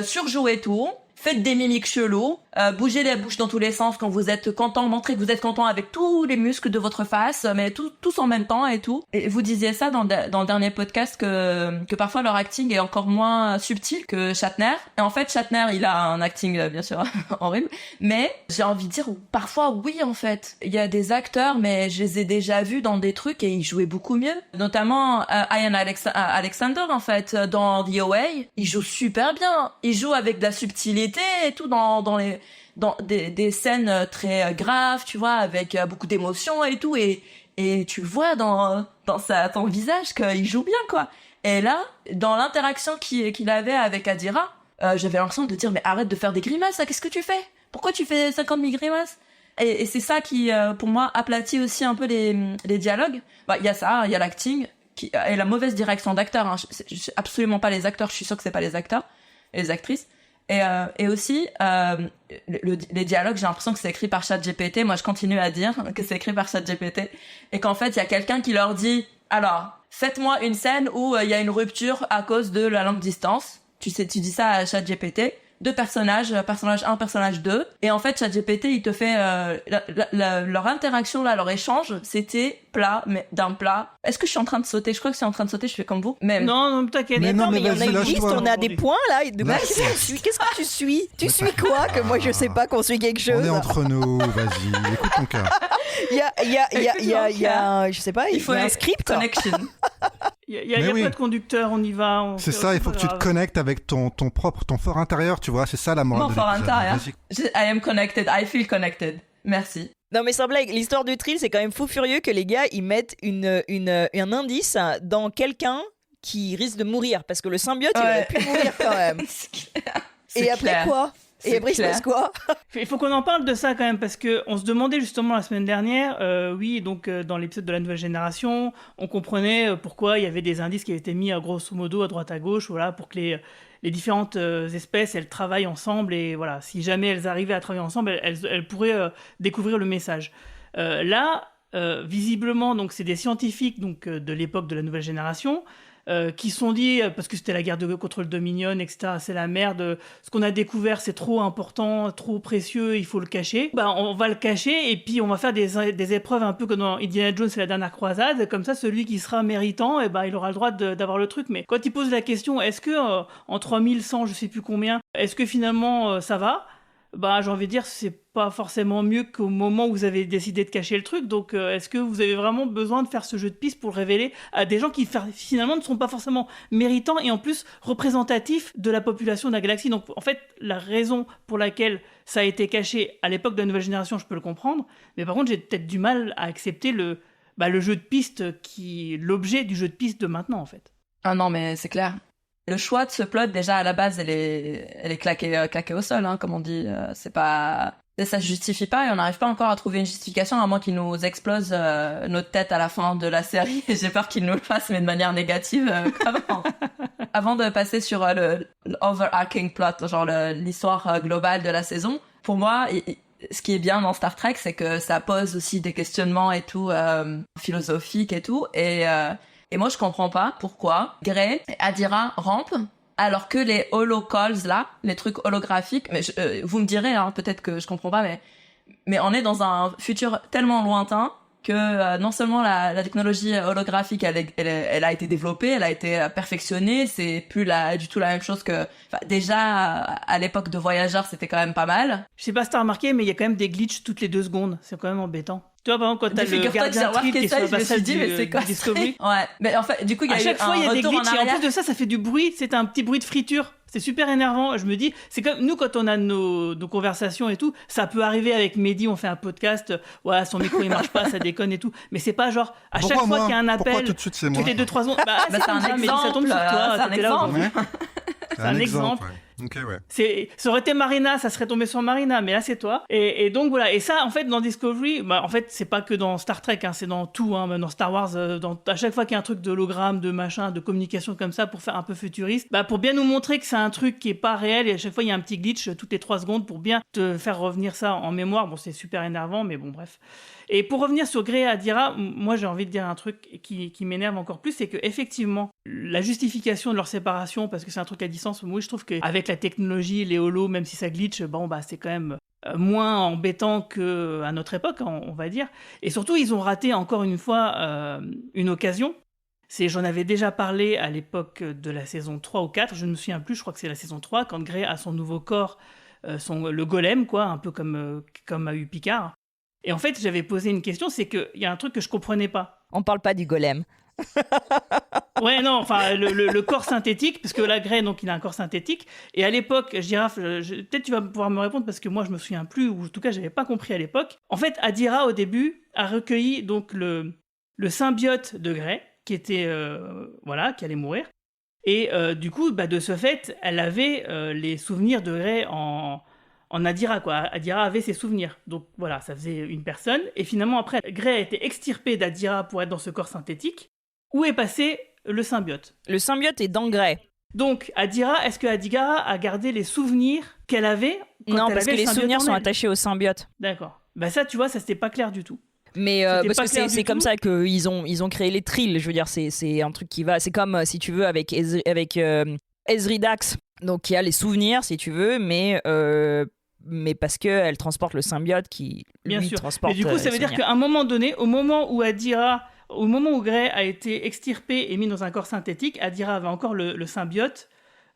Surjouez tout. Faites des mimiques chelous, bougez la bouche dans tous les sens quand vous êtes content, montrez que vous êtes content avec tous les muscles de votre face, mais tous en même temps et tout. Et vous disiez ça dans le dernier podcast que parfois leur acting est encore moins subtil que Shatner. Et en fait, Shatner, il a un acting bien sûr horrible, mais j'ai envie de dire parfois oui en fait. Il y a des acteurs, mais je les ai déjà vus dans des trucs et ils jouaient beaucoup mieux. Notamment Ian Alexander en fait dans The OA, il joue super bien. Il joue avec de la subtilité et tout dans des scènes très graves, tu vois, avec beaucoup d'émotions et tout, et tu vois dans ton visage qu'il joue bien, quoi. Et là, dans l'interaction qu'il avait avec Adira, j'avais l'impression de dire mais arrête de faire des grimaces, qu'est-ce que tu fais? Pourquoi tu fais 50 000 grimaces? Et c'est ça qui, pour moi, aplatit aussi un peu les dialogues. Bah, il y a ça, il y a l'acting et la mauvaise direction d'acteurs. Hein. Absolument pas les acteurs. Je suis sûre que c'est pas les acteurs et les actrices. Et aussi, les dialogues, j'ai l'impression que c'est écrit par ChatGPT. Moi, je continue à dire que c'est écrit par ChatGPT. Et qu'en fait, il y a quelqu'un qui leur dit, alors, faites-moi une scène où il y a une rupture à cause de la longue distance. Tu dis ça à ChatGPT. 2 personnages, personnage 1, personnage 2. Et en fait, ChatGPT, il te fait leur interaction là, leur échange, c'était plat, mais d'un plat. Est-ce que je suis en train de sauter? Je crois que c'est en train de sauter, je fais comme vous. Même. Non, t'inquiète. Mais non, mais il y en a une liste, on a des points là. Qu'est-ce que tu suis? Tu suis quoi? Que moi je sais pas qu'on suit quelque chose. On est entre nous, vas-y, écoute ton cœur. Il y a, je sais pas, il faut un script. Connection. Il y a pas de conducteur, on y va. C'est ça, il faut que tu te connectes avec ton fort intérieur, tu vois, c'est ça la morale de l'épisode. Mon fort intérieur. I am connected, I feel connected. Merci. Non mais sans blague, l'histoire du Trill, c'est quand même fou furieux que les gars ils mettent un indice dans quelqu'un qui risque de mourir, parce que le symbiote il aurait pu mourir quand même. Et après clair. Quoi? Et après, il se passe quoi? Il faut qu'on en parle de ça quand même, parce qu'on se demandait justement la semaine dernière, dans l'épisode de la nouvelle génération, on comprenait pourquoi il y avait des indices qui avaient été mis grosso modo à droite à gauche, voilà, pour que les différentes espèces, elles travaillent ensemble, et voilà, si jamais elles arrivaient à travailler ensemble, elles pourraient découvrir le message. Là, visiblement, donc, c'est des scientifiques de l'époque de la nouvelle génération, qui se sont dit, parce que c'était la guerre contre le Dominion, etc., c'est la merde, ce qu'on a découvert c'est trop important, trop précieux, il faut le cacher. On va le cacher et puis on va faire des épreuves un peu comme dans Indiana Jones et la dernière croisade, comme ça celui qui sera méritant, il aura le droit d'avoir le truc. Mais quand il pose la question, est-ce que en 3100, je sais plus combien, est-ce que finalement ça va? J'ai envie de dire, c'est pas forcément mieux qu'au moment où vous avez décidé de cacher le truc. Donc, est-ce que vous avez vraiment besoin de faire ce jeu de piste pour le révéler à des gens qui, finalement, ne sont pas forcément méritants et en plus représentatifs de la population de la galaxie? Donc, en fait, la raison pour laquelle ça a été caché à l'époque de la nouvelle génération, je peux le comprendre. Mais par contre, j'ai peut-être du mal à accepter le jeu de piste qui est l'objet du jeu de piste de maintenant, en fait. Ah non, mais c'est clair. Le choix de ce plot, déjà, à la base, elle est claquée au sol, hein, comme on dit. C'est pas... Ça se justifie pas et on n'arrive pas encore à trouver une justification, à moins qu'il nous explose notre tête à la fin de la série. J'ai peur qu'il nous le fasse, mais de manière négative. Avant de passer sur le overarching plot, genre l'histoire globale de la saison, pour moi, ce qui est bien dans Star Trek, c'est que ça pose aussi des questionnements et tout, philosophiques et tout. Et moi, je comprends pas pourquoi Grey et Adira rampent alors que les holocalls là, les trucs holographiques, mais vous me direz, hein, peut-être que je comprends pas, mais on est dans un futur tellement lointain que non seulement la technologie holographique elle a été développée, elle a été perfectionnée, c'est plus du tout la même chose que déjà à l'époque de Voyager, c'était quand même pas mal. Je sais pas si t'as remarqué, mais il y a quand même des glitches toutes les 2 secondes, c'est quand même embêtant. Tu vois, par exemple, quand t'as le gardien Trill qui est sur le passage du Discovery. Ouais, mais en fait, du coup, il y a eu un retour en arrière. À chaque fois, il y a des glitches, et en plus de ça, ça fait du bruit, c'est un petit bruit de friture. C'est super énervant. Je me dis, c'est comme nous, quand on a nos conversations et tout, ça peut arriver avec Mehdi, on fait un podcast, ouais, son micro il marche pas, ça déconne et tout. Mais c'est pas genre, à chaque fois qu'il y a un appel, tout de suite, c'est moi. toutes les 2-3 secondes, c'est un exemple, ça tombe sur toi, c'est un exemple. C'est un exemple. Ouais. Ok, ouais. Ça aurait été Marina, ça serait tombé sur Marina, mais là c'est toi. Et donc voilà. Et ça, en fait, dans Discovery, en fait, c'est pas que dans Star Trek, hein, c'est dans tout, hein, dans Star Wars, à chaque fois qu'il y a un truc de hologramme, de machin, de communication comme ça, pour faire un peu futuriste, pour bien nous montrer que c'est un truc qui est pas réel, et à chaque fois il y a un petit glitch toutes les 3 secondes pour bien te faire revenir ça en mémoire. Bon, c'est super énervant, mais bon, bref. Et pour revenir sur Grey et Adira, moi j'ai envie de dire un truc qui m'énerve encore plus, c'est que effectivement la justification de leur séparation, parce que c'est un truc à distance, moi je trouve qu'avec la technologie, les holos, même si ça glitch, c'est quand même moins embêtant qu'à notre époque, on va dire. Et surtout, ils ont raté encore une fois une occasion. J'en avais déjà parlé à l'époque de la saison 3 ou 4, je ne me souviens plus, je crois que c'est la saison 3, quand Grey a son nouveau corps, le golem, quoi, un peu comme a eu Picard. Et en fait, j'avais posé une question, c'est qu'il y a un truc que je comprenais pas. On parle pas du golem. Ouais, non, enfin, le corps synthétique, parce que là, Grey, donc, il a un corps synthétique. Et à l'époque, Giraffe, peut-être tu vas pouvoir me répondre, parce que moi, je me souviens plus, ou en tout cas, j'avais pas compris à l'époque. En fait, Adira, au début, a recueilli donc le symbiote de Grey, qui était, qui allait mourir. Et du coup, de ce fait, elle avait les souvenirs de Grey en Adira, quoi. Adira avait ses souvenirs. Donc voilà, ça faisait une personne. Et finalement, après, Grey a été extirpée d'Adira pour être dans ce corps synthétique. Où est passé le symbiote ? Le symbiote est dans Grey. Donc, Adira, est-ce que Adira a gardé les souvenirs qu'elle avait quand Non, elle parce avait que le les souvenirs sont en elle ? attachés au symbiote. D'accord. Ça, tu vois, ça, c'était pas clair du tout. Mais parce que c'est comme ça qu'ils ont créé les trills. Je veux dire, c'est un truc qui va... C'est comme, si tu veux, avec Ezri Dax, donc qui a les souvenirs, si tu veux, mais parce qu'elle transporte le symbiote qui, lui, bien sûr. transporte... Mais du coup, ça veut dire qu'à un moment donné, au moment où Grey a été extirpée et mise dans un corps synthétique, Adira avait encore le symbiote.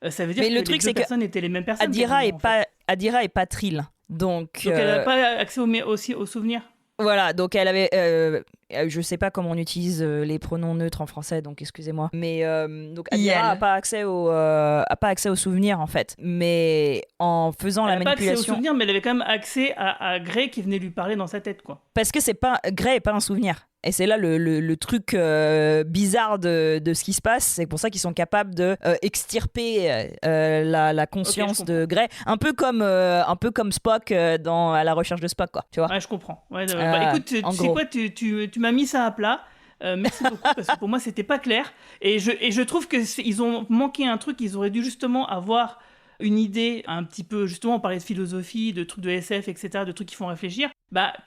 Ça veut dire que les deux personnes étaient les mêmes personnes. Adira est pas trill. Donc elle n'a pas accès aux souvenirs. Voilà, donc elle avait... je sais pas comment on utilise les pronoms neutres en français, donc excusez-moi. Mais donc Adira n'a pas accès aux souvenirs, en fait. Mais en faisant la manipulation... Elle n'a pas accès aux souvenirs, mais elle avait quand même accès à Grey qui venait lui parler dans sa tête, quoi. Parce que Grey n'est pas un souvenir. Et c'est là le truc bizarre de ce qui se passe. C'est pour ça qu'ils sont capables de extirper la conscience de Grey. Un peu comme Spock à la recherche de Spock, quoi. Tu vois ? Ouais, je comprends. Ouais, écoute, tu sais quoi, tu m'as mis ça à plat. Merci beaucoup, parce que pour moi, c'était pas clair. Et je trouve qu'ils ont manqué un truc. Ils auraient dû justement avoir une idée un petit peu, justement, on parlait de philosophie, de trucs de SF, etc., de trucs qui font réfléchir,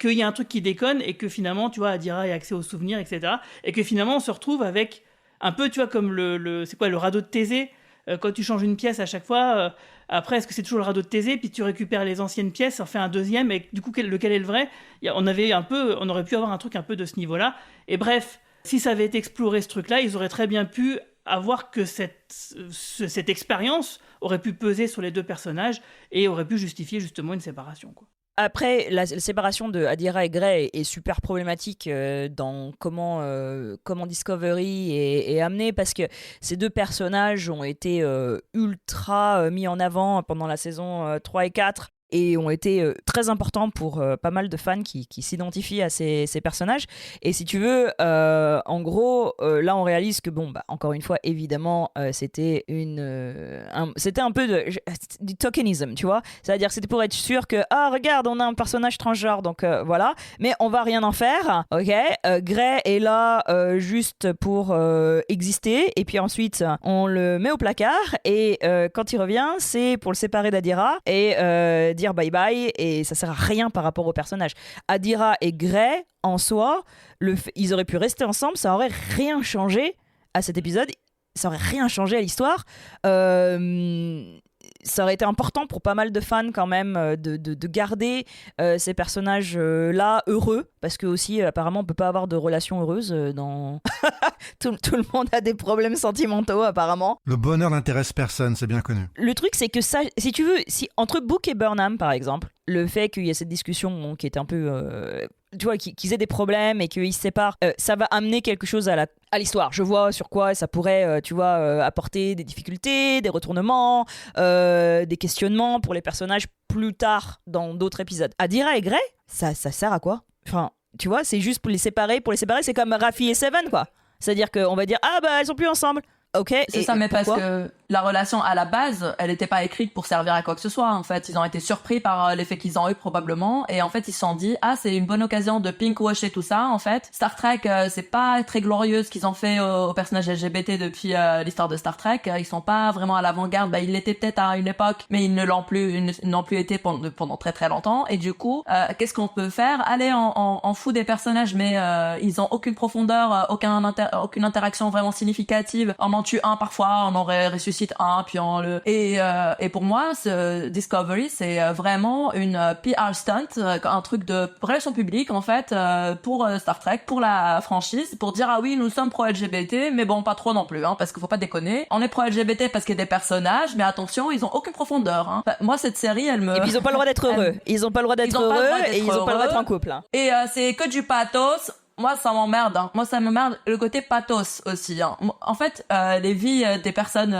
qu'il y a un truc qui déconne et que finalement, tu vois, Adira ait accès aux souvenirs, etc., et que finalement, on se retrouve avec un peu, tu vois, comme c'est quoi, le radeau de Thésée, quand tu changes une pièce à chaque fois, après, est-ce que c'est toujours le radeau de Thésée, puis tu récupères les anciennes pièces, en fais un deuxième, et du coup, lequel est le vrai ? On aurait pu avoir un truc un peu de ce niveau-là, et bref, si ça avait été exploré, ce truc-là, ils auraient très bien pu avoir que cette expérience aurait pu peser sur les deux personnages et aurait pu justifier justement une séparation, quoi. Après, la séparation de Adira et Grey est super problématique dans comment Discovery est amené, parce que ces deux personnages ont été ultra mis en avant pendant la saison 3 et 4 et ont été très importants pour pas mal de fans qui s'identifient à ces personnages. Et si tu veux, en gros, là on réalise que, encore une fois, évidemment, c'était un peu du tokenism, tu vois. C'est-à-dire, c'était pour être sûr que, regarde, on a un personnage transgenre, donc voilà, mais on va rien en faire, ok. Grey est là juste pour exister, et puis ensuite, on le met au placard, et quand il revient, c'est pour le séparer d'Adira, et dire bye bye et ça sert à rien par rapport au personnage. Adira et Gray, en soi, ils auraient pu rester ensemble, ça aurait rien changé à cet épisode, ça aurait rien changé à l'histoire. Ça aurait été important pour pas mal de fans quand même de garder ces personnages-là heureux, parce que aussi apparemment on peut pas avoir de relation heureuse dans... tout le monde a des problèmes sentimentaux apparemment. Le bonheur n'intéresse personne, c'est bien connu. Le truc c'est que ça, si tu veux, entre Book et Burnham par exemple, le fait qu'il y ait cette discussion qui était un peu... tu vois, qu'ils aient des problèmes et qu'ils se séparent, ça va amener quelque chose à l'histoire. Je vois sur quoi ça pourrait, apporter des difficultés, des retournements, des questionnements pour les personnages plus tard dans d'autres épisodes. Adira et Gray, ça sert à quoi ? Enfin, tu vois, c'est juste pour les séparer. Pour les séparer, c'est comme Raffi et Seven, quoi. C'est-à-dire qu'on va dire, elles sont plus ensemble. Ok. C'est ça, mais parce que la relation à la base, elle n'était pas écrite pour servir à quoi que ce soit. En fait, ils ont été surpris par l'effet qu'ils ont eu probablement, et en fait, ils se sont dit, c'est une bonne occasion de pinkwasher tout ça. En fait, Star Trek, c'est pas très glorieux ce qu'ils ont fait aux personnages LGBT depuis l'histoire de Star Trek. Ils sont pas vraiment à l'avant-garde. Ils l'étaient peut-être à une époque, mais ils ne l'ont plus, ils n'ont plus été pendant très très longtemps. Et du coup, qu'est-ce qu'on peut faire ? Aller en fout des personnages, mais ils ont aucune profondeur, aucune interaction vraiment significative. On tue un parfois, on en ressuscite un, puis on le... Et pour moi, ce Discovery, c'est vraiment une PR stunt, un truc de relation publique, en fait, pour Star Trek, pour la franchise, pour dire, oui, nous sommes pro-LGBT, mais bon, pas trop non plus, parce qu'il faut pas déconner. On est pro-LGBT parce qu'il y a des personnages, mais attention, ils ont aucune profondeur. Enfin, moi, cette série, elle me... Et puis ils ont pas le droit d'être heureux. Ils ont pas le droit d'être heureux et ils ont pas le droit d'être en couple. Et c'est que du pathos. Moi, ça m'emmerde. Moi, ça m'emmerde le côté pathos aussi. En fait, les vies des personnes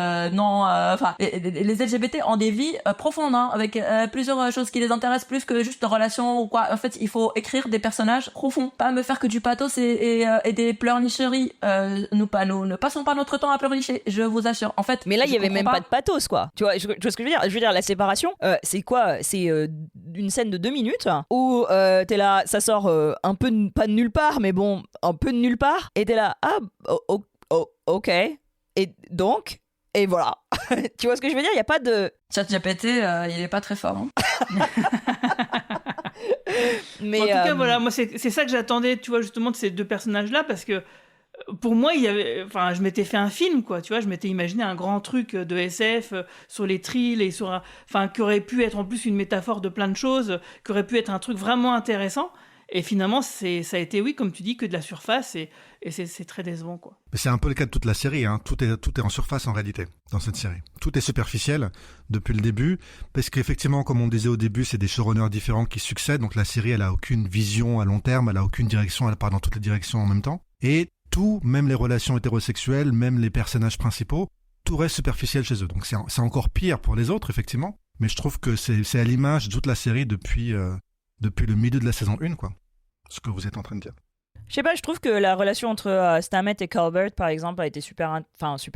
les LGBT ont des vies profondes, avec plusieurs choses qui les intéressent plus que juste relations ou quoi. En fait, il faut écrire des personnages profonds, pas me faire que du pathos et des pleurnicheries. Ne passons pas notre temps à pleurnicher, je vous assure. En fait, mais là, il y avait même pas de pathos, quoi. Tu vois ce que je veux dire ? Je veux dire, la séparation, c'est quoi ? C'est une scène de 2 minutes où t'es là, ça sort un peu pas de nulle part, mais bon, un peu de nulle part, et t'es là, ok, et donc, et voilà. Tu vois ce que je veux dire ? Il y a pas de... ChatGPT, il est pas très fort. Mais en tout cas, voilà, moi c'est ça que j'attendais, tu vois, justement, de ces deux personnages-là, parce que pour moi, je m'étais fait un film, quoi, tu vois, je m'étais imaginé un grand truc de SF sur les trills et qui aurait pu être en plus une métaphore de plein de choses, qui aurait pu être un truc vraiment intéressant. Et finalement, ça a été, oui, comme tu dis, que de la surface, et c'est très décevant, quoi. Mais c'est un peu le cas de toute la série, Tout est en surface en réalité, dans cette série. Tout est superficiel depuis le début, parce qu'effectivement, comme on disait au début, c'est des showrunners différents qui succèdent, donc la série, elle a aucune vision à long terme, elle a aucune direction, elle part dans toutes les directions en même temps. Et tout, même les relations hétérosexuelles, même les personnages principaux, tout reste superficiel chez eux. Donc c'est encore pire pour les autres, effectivement, mais je trouve que c'est à l'image de toute la série depuis le milieu de la saison 1, quoi. Ce que vous êtes en train de dire. Je sais pas, je trouve que la relation entre Stamets et Culber, par exemple, a été super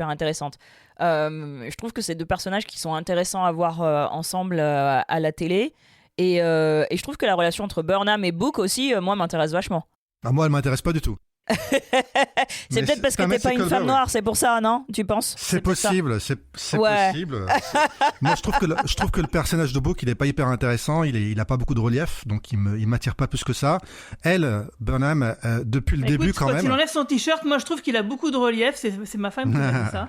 intéressante. Je trouve que c'est deux personnages qui sont intéressants à voir ensemble à la télé. Et je trouve que la relation entre Burnham et Book aussi, moi, m'intéresse vachement. Moi, elle m'intéresse pas du tout. C'est peut-être parce que t'es pas une femme noire, c'est pour ça, non ? Tu penses ? C'est possible, c'est possible. Moi, je trouve que le personnage de Book, il est pas hyper intéressant, il a pas beaucoup de relief, donc il m'attire pas plus que ça. Elle, Burnham, depuis le début quand même. Quand il enlève son t-shirt, moi je trouve qu'il a beaucoup de relief, c'est ma femme qui m'a dit ça.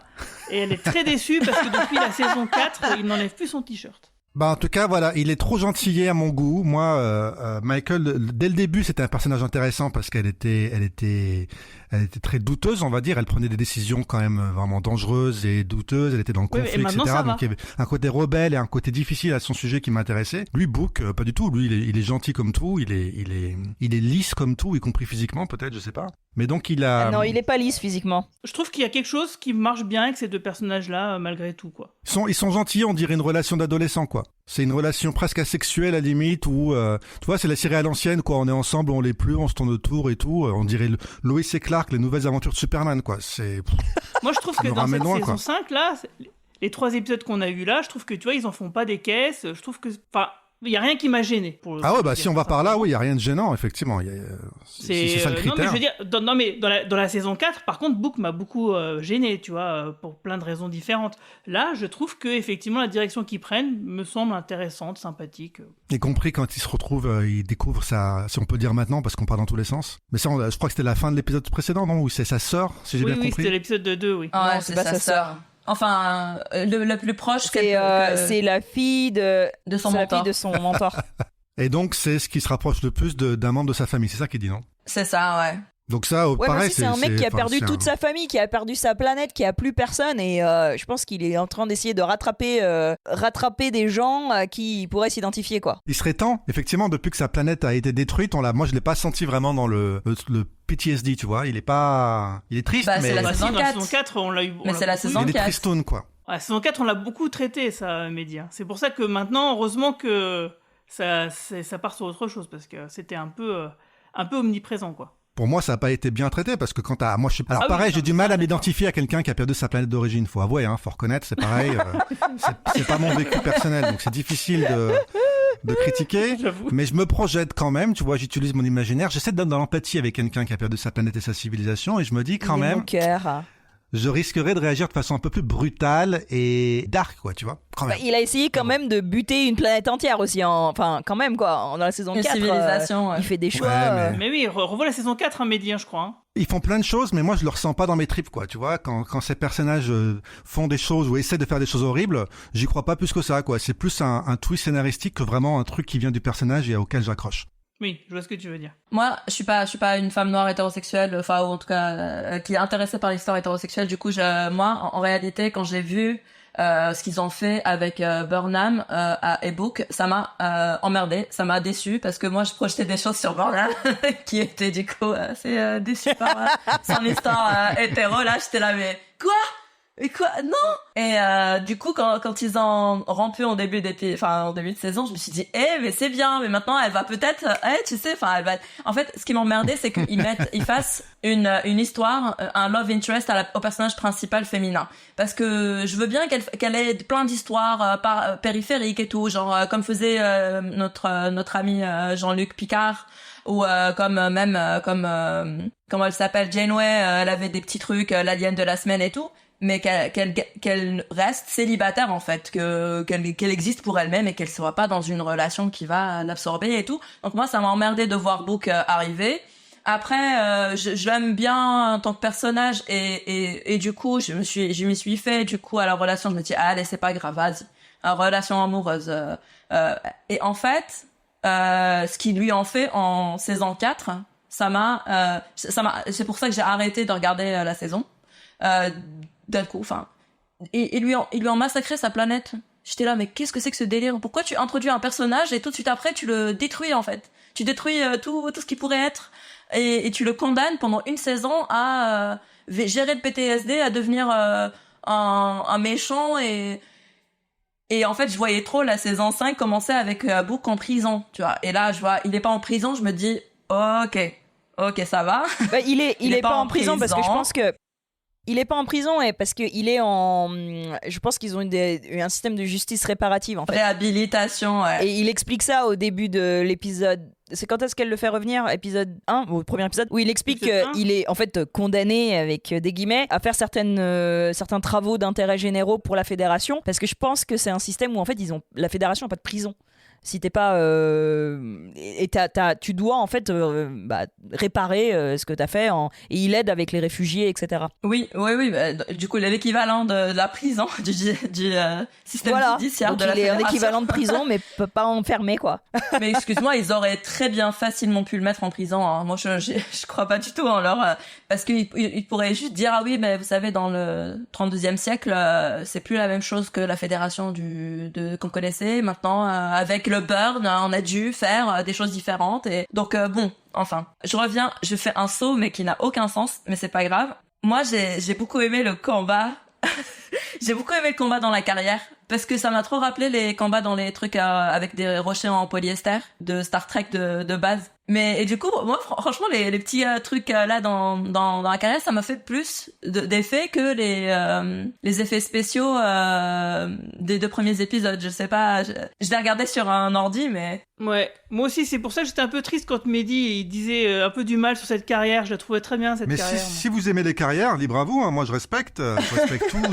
Et elle est très déçue parce que depuis la saison 4, il n'enlève plus son t-shirt. En tout cas, voilà, il est trop gentillé à mon goût. Moi, Michael, dès le début, c'était un personnage intéressant parce qu'elle était très douteuse, on va dire. Elle prenait des décisions quand même vraiment dangereuses et douteuses. Elle était dans le conflit, etc. Donc il y avait un côté rebelle et un côté difficile à son sujet qui m'intéressait. Lui, Book, pas du tout. Lui, il est gentil comme tout. Il est lisse comme tout, y compris physiquement, peut-être, je sais pas. Mais donc il a... non, il est pas lisse physiquement. Je trouve qu'il y a quelque chose qui marche bien avec ces deux personnages-là, malgré tout, quoi. Ils sont gentils, on dirait une relation d'adolescent, quoi. C'est une relation presque asexuelle à la limite où, tu vois, c'est la série à l'ancienne, quoi. On est ensemble, on l'est plus, on se tourne autour et tout. On dirait Lois et Clark, les nouvelles aventures de Superman, quoi. Moi, je trouve que dans cette saison 5, là, les 3 épisodes qu'on a eu là, je trouve que, tu vois, ils en font pas des caisses. Je trouve que, Il y a rien qui m'a gêné. Ah ouais, bah si on va par là, oui, il y a rien de gênant, effectivement. C'est ça le critère. Non, mais je veux dire, dans la saison 4, par contre, Book m'a beaucoup gêné, tu vois, pour plein de raisons différentes. Là, je trouve que effectivement la direction qu'ils prennent me semble intéressante, sympathique. Y compris quand il se retrouve, il découvre sa, si on peut dire maintenant, parce qu'on part dans tous les sens. Mais ça, je crois que c'était la fin de l'épisode précédent, non? Ou c'est sa sœur, si j'ai bien compris. Oui, c'était l'épisode 2, oui. Ah ouais, c'est pas sa sœur. Enfin, le plus proche, c'est la fille de son mentor. La fille de son mentor. Et donc, c'est ce qui se rapproche le plus d'un membre de sa famille. C'est ça qu'il dit, non? C'est ça, ouais. Donc ça, pareil, c'est un mec qui a perdu toute sa famille, qui a perdu sa planète, qui a plus personne, et je pense qu'il est en train d'essayer de rattraper des gens qui pourraient s'identifier, quoi. Il serait temps, effectivement, depuis que sa planète a été détruite, moi je l'ai pas senti vraiment dans le PTSD, tu vois. Il est triste, mais c'est la saison 4, on l'a eu. Mais c'est la saison 4. Il est tristoun, quoi. La saison 4, on l'a beaucoup traité, ça, Média. C'est pour ça que maintenant, heureusement que ça part sur autre chose, parce que c'était un peu omniprésent, quoi. Pour moi, ça n'a pas été bien traité parce que alors pareil, j'ai du mal à m'identifier à quelqu'un qui a perdu sa planète d'origine. Faut avouer, faut reconnaître, c'est pareil. C'est pas mon vécu personnel, donc c'est difficile de critiquer. J'avoue. Mais je me projette quand même. Tu vois, j'utilise mon imaginaire. J'essaie d'être dans l'empathie avec quelqu'un qui a perdu sa planète et sa civilisation, et je me dis quand même. Mon cœur. Je risquerais de réagir de façon un peu plus brutale et dark, quoi, tu vois. Quand même. Il a essayé quand même de buter une planète entière aussi, enfin quand même quoi, dans la saison 4. Civilisation, ouais. Il fait des choix. Ouais, mais oui, revois la saison 4, Média, je crois. Ils font plein de choses, mais moi je le ressens pas dans mes tripes, quoi. Tu vois, quand ces personnages font des choses ou essaient de faire des choses horribles, j'y crois pas plus que ça, quoi. C'est plus un twist scénaristique que vraiment un truc qui vient du personnage et auquel j'accroche. Oui, je vois ce que tu veux dire. Moi, je suis pas une femme noire hétérosexuelle, ou en tout cas qui est intéressée par l'histoire hétérosexuelle. Du coup, moi, en réalité, quand j'ai vu ce qu'ils ont fait avec Burnham et Book, ça m'a emmerdé, ça m'a déçu parce que moi, je projetais des choses sur Burnham qui étaient du coup assez déçu par son histoire hétéro. Là, j'étais là, mais quoi? Et quoi? Non! Et du coup, quand ils ont rompu au début de saison, je me suis dit, mais c'est bien, mais maintenant elle va peut-être, tu sais, elle va. En fait, ce qui m'emmerdait, c'est ils fassent une histoire, un love interest au personnage principal féminin, parce que je veux bien qu'elle ait plein d'histoires périphériques et tout, genre comme faisait notre ami Jean-Luc Picard. Ou comment elle s'appelle, Janeway, elle avait des petits trucs, l'alien de la semaine et tout, mais qu'elle reste célibataire en fait, qu'elle existe pour elle-même et qu'elle soit pas dans une relation qui va l'absorber et tout. Donc moi ça m'a emmerdé de voir Book arriver. Après je l'aime bien en tant que personnage et du coup je m'y suis fait du coup à la relation, je me dis allez c'est pas grave, vas-y, relation amoureuse et en fait ce qu'ils lui ont fait en saison 4, c'est pour ça que j'ai arrêté de regarder la saison. D'un coup, ils lui ont massacré sa planète. J'étais là, mais qu'est-ce que c'est que ce délire? Pourquoi tu introduis un personnage et tout de suite après tu le détruis en fait? Tu détruis tout ce qui pourrait être et tu le condamnes pendant une saison à gérer le PTSD, à devenir un méchant et en fait, je voyais trop la saison 5 commencer avec Book en prison, tu vois. Et là, je vois, il est pas en prison, je me dis, ok, ça va. Bah, il est pas en prison parce que je pense que il est pas en prison et parce que il est en. Je pense qu'ils ont un système de justice réparative en fait. Réhabilitation, ouais. Et il explique ça au début de l'épisode. C'est quand est-ce qu'elle le fait revenir? Épisode 1, au premier épisode, où il explique qu'il est en fait condamné, avec des guillemets, à faire certains travaux d'intérêt généraux pour la fédération, parce que je pense que c'est un système où en fait la fédération n'a pas de prison. Si t'es pas tu dois en fait réparer ce que t'as fait et il aide avec les réfugiés, etc. Oui, du coup il est l'équivalent de la prison du système judiciaire. Donc de la fédération. Il est un équivalent de prison mais pas enfermé quoi. Mais excuse-moi, ils auraient très bien facilement pu le mettre en prison, hein. Moi je crois pas du tout en leur parce qu'ils pourraient juste dire oui mais vous savez dans le 32e siècle c'est plus la même chose que la fédération qu'on connaissait maintenant avec le Burn, on a dû faire des choses différentes et donc bon, enfin, je fais un saut mais qui n'a aucun sens, mais c'est pas grave. Moi, j'ai beaucoup aimé le combat. J'ai beaucoup aimé le combat dans la carrière parce que ça m'a trop rappelé les combats dans les trucs avec des rochers en polyester de Star Trek de base. Mais et du coup, moi franchement, les petits trucs là dans la carrière, ça m'a fait plus d'effets que les effets spéciaux des 2 premiers épisodes. Je sais pas, je les regardais sur un ordi, mais ouais, moi aussi, c'est pour ça que j'étais un peu triste quand Mehdi il disait un peu du mal sur cette carrière. Je la trouvais très bien cette carrière. Mais si vous aimez les carrières, libre à vous. Hein. Moi, je respecte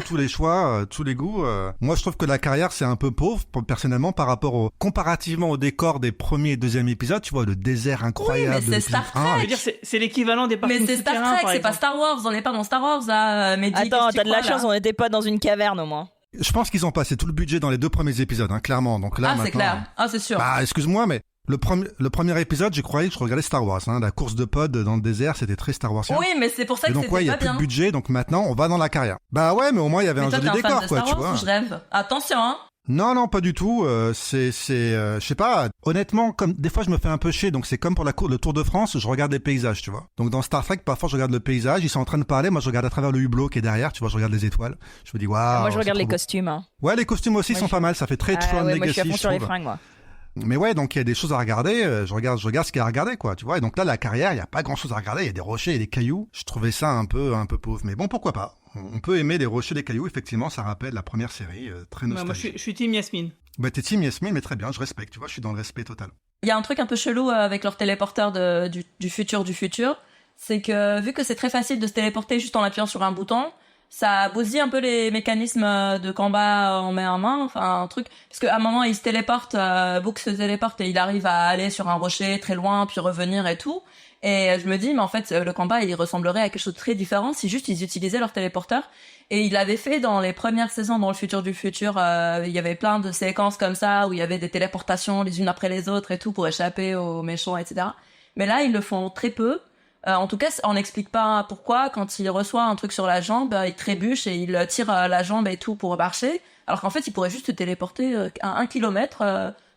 tous les choix, tous les goûts. Moi, je trouve que la carrière c'est un peu pauvre personnellement par rapport comparativement au décor des premiers et deuxième épisodes. Tu vois, le désert incroyable. Oui, mais c'est Star Trek. Je veux dire, c'est l'équivalent des parcs. Mais c'est Star Trek, c'est pas Star Wars. On n'est pas dans Star Wars là. Mehdi, attends, t'as de la chance, on n'était pas dans une caverne au moins. Je pense qu'ils ont passé tout le budget dans les 2 premiers épisodes, hein, clairement. Donc là, c'est clair. Ah, c'est sûr. Bah, excuse-moi, mais le premier épisode, je regardais Star Wars. Hein, la course de pod dans le désert, c'était très Star Wars. Oui, mais c'est pour ça que c'était pas bien. Donc, il y a plus de budget, donc maintenant, on va dans la carrière. Bah ouais, mais au moins, il y avait un joli décor, quoi, tu vois. Je rêve. Attention, hein. Non, pas du tout. Je sais pas. Honnêtement, comme des fois, je me fais un peu chier. Donc, c'est comme pour le Tour de France, je regarde les paysages, tu vois. Donc, dans Star Trek, parfois, je regarde le paysage. Ils sont en train de parler. Moi, je regarde à travers le hublot qui est derrière. Tu vois, je regarde les étoiles. Je me dis, waouh. Moi, je regarde les costumes. Hein. Ouais, les costumes aussi sont pas mal. Ça fait très Tron Legacy. Moi, je suis à fond sur les fringues, moi. Mais ouais, donc il y a des choses à regarder. Je regarde ce qu'il y a à regarder, quoi. Tu vois. Et donc là, la carrière, il y a pas grand-chose à regarder. Il y a des rochers et des cailloux. Je trouvais ça un peu pauvre. Mais bon, pourquoi pas. On peut aimer les rochers et les cailloux. Effectivement, ça rappelle la première série, très nostalgique. Moi, je suis team Yasmine. Bah, t'es team Yasmine, mais très bien, je respecte, tu vois, je suis dans le respect total. Il y a un truc un peu chelou avec leur téléporteur du futur, c'est que vu que c'est très facile de se téléporter juste en appuyant sur un bouton, ça bousille un peu les mécanismes de combat en main en main, enfin un truc, parce qu'à un moment il se téléporte, Book se téléporte et il arrive à aller sur un rocher très loin, puis revenir et tout. Et je me dis, mais en fait, le combat, il ressemblerait à quelque chose de très différent si juste ils utilisaient leur téléporteur. Et ils l'avaient fait dans les premières saisons dans le futur du futur. Il y avait plein de séquences comme ça où il y avait des téléportations les unes après les autres et tout pour échapper aux méchants, etc. Mais là, ils le font très peu. En tout cas, on n'explique pas pourquoi. Quand il reçoit un truc sur la jambe, il trébuche et il tire la jambe et tout pour marcher. Alors qu'en fait, il pourrait juste se téléporter à 1 kilomètre,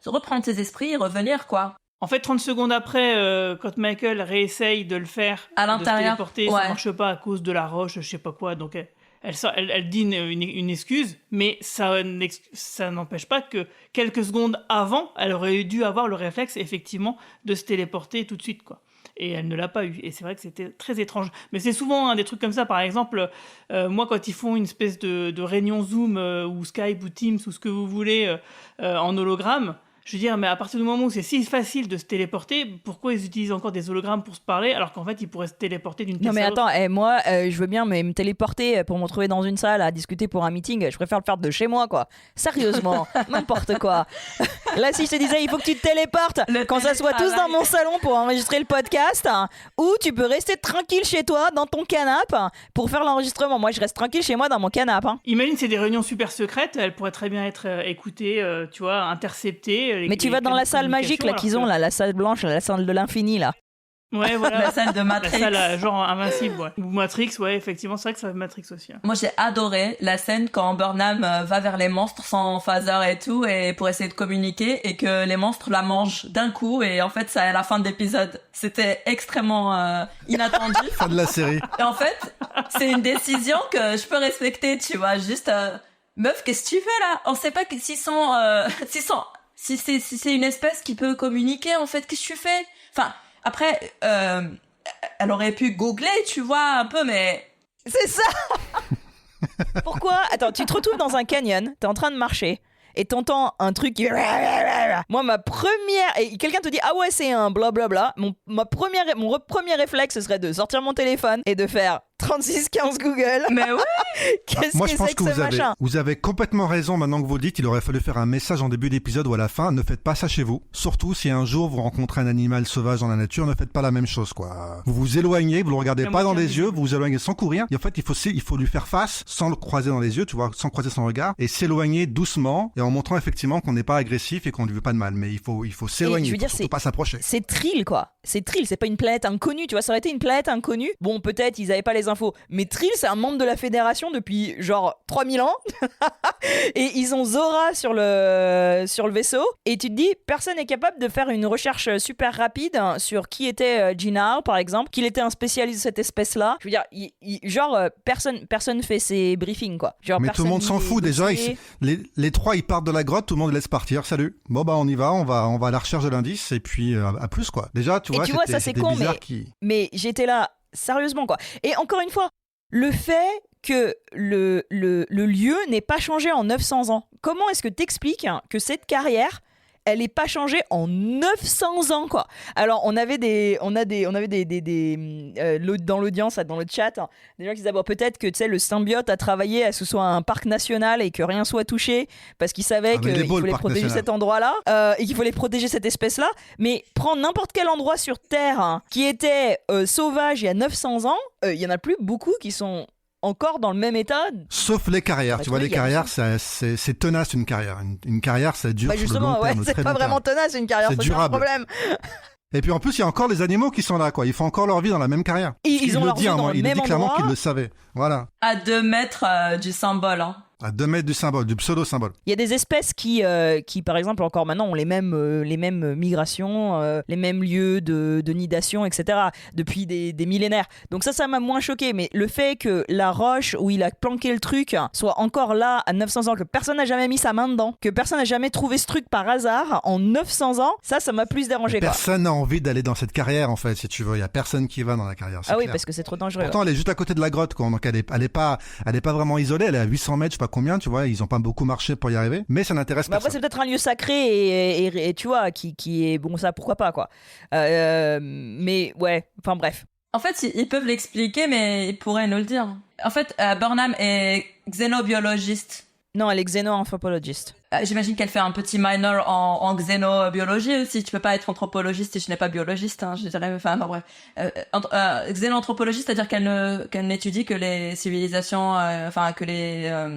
se reprendre ses esprits et revenir, quoi. En fait, 30 secondes après, quand Michael réessaye de le faire, à l'intérieur, de se téléporter, ça marche pas à cause de la roche, je sais pas quoi. Donc elle dit une excuse, mais ça n'empêche pas que quelques secondes avant, elle aurait dû avoir le réflexe effectivement de se téléporter tout de suite, quoi. Et elle ne l'a pas eu. Et c'est vrai que c'était très étrange. Mais c'est souvent des trucs comme ça. Par exemple, moi, quand ils font une espèce de réunion Zoom ou Skype ou Teams ou ce que vous voulez en hologramme, je veux dire, mais à partir du moment où c'est si facile de se téléporter, pourquoi ils utilisent encore des hologrammes pour se parler alors qu'en fait ils pourraient se téléporter d'une pièce à l'autre? Non mais attends, moi je veux bien me téléporter pour me retrouver dans une salle à discuter pour un meeting, je préfère le faire de chez moi, quoi. Sérieusement, n'importe quoi. Là si je te disais il faut que tu te téléportes quand ça soit tous dans mon salon pour enregistrer le podcast, ou tu peux rester tranquille chez toi dans ton canapé pour faire l'enregistrement. Moi je reste tranquille chez moi dans mon canapé. Imagine c'est des réunions super secrètes, elles pourraient très bien être écoutées, tu vois, interceptées. Mais tu vas dans la salle magique là qu'ils ont là, la salle blanche, la salle de l'infini là. Ouais, voilà. La salle de Matrix. La salle genre invincible, ouais. Ou Matrix, ouais, effectivement, c'est vrai que ça fait Matrix aussi. Hein. Moi, j'ai adoré la scène quand Burnham va vers les monstres sans phaser et tout, et pour essayer de communiquer, et que les monstres la mangent d'un coup, et en fait, c'est à la fin de l'épisode. C'était extrêmement inattendu. Fin de la série. Et en fait, c'est une décision que je peux respecter, tu vois, juste... meuf, qu'est-ce que tu fais là? On sait pas que si c'est une espèce qui peut communiquer, en fait, qu'est-ce que tu fais? Enfin, après, elle aurait pu googler, tu vois, un peu, mais... C'est ça. Pourquoi? Attends, tu te retrouves dans un canyon, t'es en train de marcher, et t'entends un truc qui... Moi, ma première... Et quelqu'un te dit, ah ouais, c'est un blablabla. Mon premier réflexe, ce serait de sortir mon téléphone et de faire 3615 Google. Mais oui. Qu'est-ce moi, que je pense c'est que ce machin? Vous avez complètement raison maintenant que vous le dites. Il aurait fallu faire un message en début d'épisode ou à la fin. Ne faites pas ça chez vous. Surtout si un jour vous rencontrez un animal sauvage dans la nature, ne faites pas la même chose, quoi. Vous vous éloignez, vous le regardez pas dans les yeux, vous vous éloignez sans courir. Et en fait, il faut lui faire face sans le croiser dans les yeux, tu vois, sans croiser son regard, et s'éloigner doucement et en montrant effectivement qu'on n'est pas agressif et qu'on ne lui veut pas de mal. Mais il faut s'éloigner. Je veux dire, surtout pas s'approcher. C'est Trill, quoi. C'est Trill, c'est pas une planète inconnue, tu vois. Ça aurait été une planète inconnue. Bon, peut-être ils avaient pas les infos, mais Trill, c'est un membre de la Fédération depuis genre 3000 ans et ils ont Zora sur le vaisseau, et tu te dis personne n'est capable de faire une recherche super rapide sur qui était Jinar par exemple, qu'il était un spécialiste de cette espèce là. Je veux dire personne fait ses briefings, quoi. Genre, mais tout le monde s'en fout déjà. Les trois ils partent de la grotte, tout le monde les laisse partir. Salut, bye on y va, on va à la recherche de l'indice et puis à plus quoi. Déjà, tu vois, ça c'est con, mais j'étais là sérieusement quoi. Et encore une fois, le fait que le lieu n'ait pas changé en 900 ans. Comment est-ce que t'expliques que cette carrière elle n'est pas changée en 900 ans, quoi. Alors, on avait dans l'audience, dans le chat, hein, des gens qui disaient peut-être que le symbiote a travaillé à ce que ce soit un parc national et que rien soit touché parce qu'il savait qu'il fallait protéger cet endroit-là et qu'il fallait protéger cette espèce-là. Mais prendre n'importe quel endroit sur Terre qui était sauvage il y a 900 ans, il y en a plus beaucoup qui sont encore dans le même état. Sauf les carrières, tu vois, les carrières, c'est tenace une carrière. Une carrière, ça dure sur le long terme. C'est pas vraiment tenace une carrière, c'est un problème. Et puis en plus, il y a encore les animaux qui sont là, quoi. Ils font encore leur vie dans la même carrière. Ils ont leur vie dans le même endroit. Il dit clairement qu'ils le savaient. Voilà. À 2 mètres du symbole, hein. À 2 mètres du symbole, du pseudo-symbole. Il y a des espèces qui, par exemple, encore maintenant, ont les mêmes migrations, les mêmes lieux de nidation, etc. depuis des millénaires. Donc ça m'a moins choqué. Mais le fait que la roche où il a planqué le truc soit encore là à 900 ans, que personne n'a jamais mis sa main dedans, que personne n'a jamais trouvé ce truc par hasard en 900 ans, ça m'a plus dérangé. Personne n'a envie d'aller dans cette carrière, en fait, si tu veux. Il y a personne qui va dans la carrière. Ah oui, parce que c'est trop dangereux. Pourtant, elle est juste à côté de la grotte, quoi. Donc elle est pas vraiment isolée. Elle est à 800 mètres, je sais pas combien, tu vois, ils ont pas beaucoup marché pour y arriver, mais ça n'intéresse personne. Après, c'est peut-être un lieu sacré et tu vois, qui est bon, ça pourquoi pas, quoi. Mais ouais, enfin bref. En fait, ils peuvent l'expliquer, mais ils pourraient nous le dire. En fait, Burnham est xénobiologiste. Non, elle est xéno-anthropologiste. J'imagine qu'elle fait un petit minor en xénobiologie aussi. Tu peux pas être anthropologiste si je n'es pas biologiste, hein, je dirais. Enfin, non, bref. Xéno-anthropologiste, c'est-à-dire qu'elle n'étudie que les civilisations,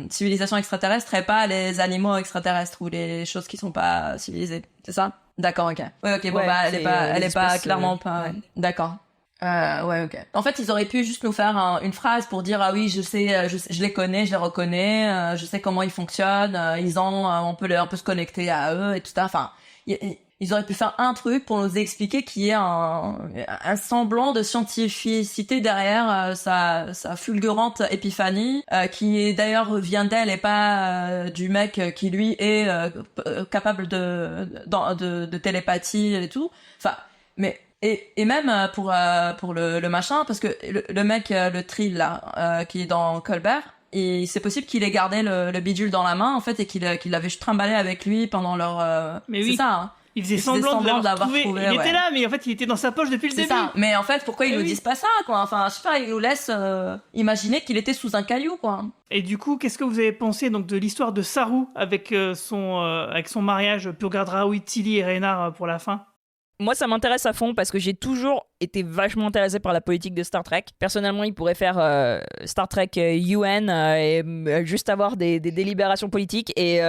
civilisations extraterrestres et pas les animaux extraterrestres ou les choses qui sont pas civilisées. C'est ça? D'accord, ok. Ouais, ok, bon, elle est pas clairement pas, ouais. D'accord. Ouais, ok. En fait, ils auraient pu juste nous faire une phrase pour dire ah oui, je sais, je les connais, je les reconnais, je sais comment ils fonctionnent, on peut se connecter à eux et tout ça. Enfin, ils auraient pu faire un truc pour nous expliquer qu'il y ait un semblant de scientificité derrière sa fulgurante épiphanie, qui d'ailleurs vient d'elle et pas du mec qui lui est capable de télépathie et tout. Enfin, mais et même pour le machin, parce que le mec, le Trill là, qui est dans Colbert, et c'est possible qu'il ait gardé le bidule dans la main en fait et qu'il l'avait juste trimballé avec lui pendant leur. Mais oui. C'est ça. Hein. Il faisait semblant de l'avoir trouvé. Il était là, mais en fait, il était dans sa poche depuis le début. C'est ça. Mais en fait, pourquoi ils nous disent pas ça, quoi? Enfin, je sais pas, ils nous laissent imaginer qu'il était sous un caillou, quoi. Et du coup, qu'est-ce que vous avez pensé donc de l'histoire de Saru avec son mariage Purgard Raoui, Tilly et Reynard pour la fin? Moi, ça m'intéresse à fond parce que j'ai toujours été vachement intéressé par la politique de Star Trek. Personnellement, ils pourraient faire Star Trek UN et juste avoir des délibérations politiques et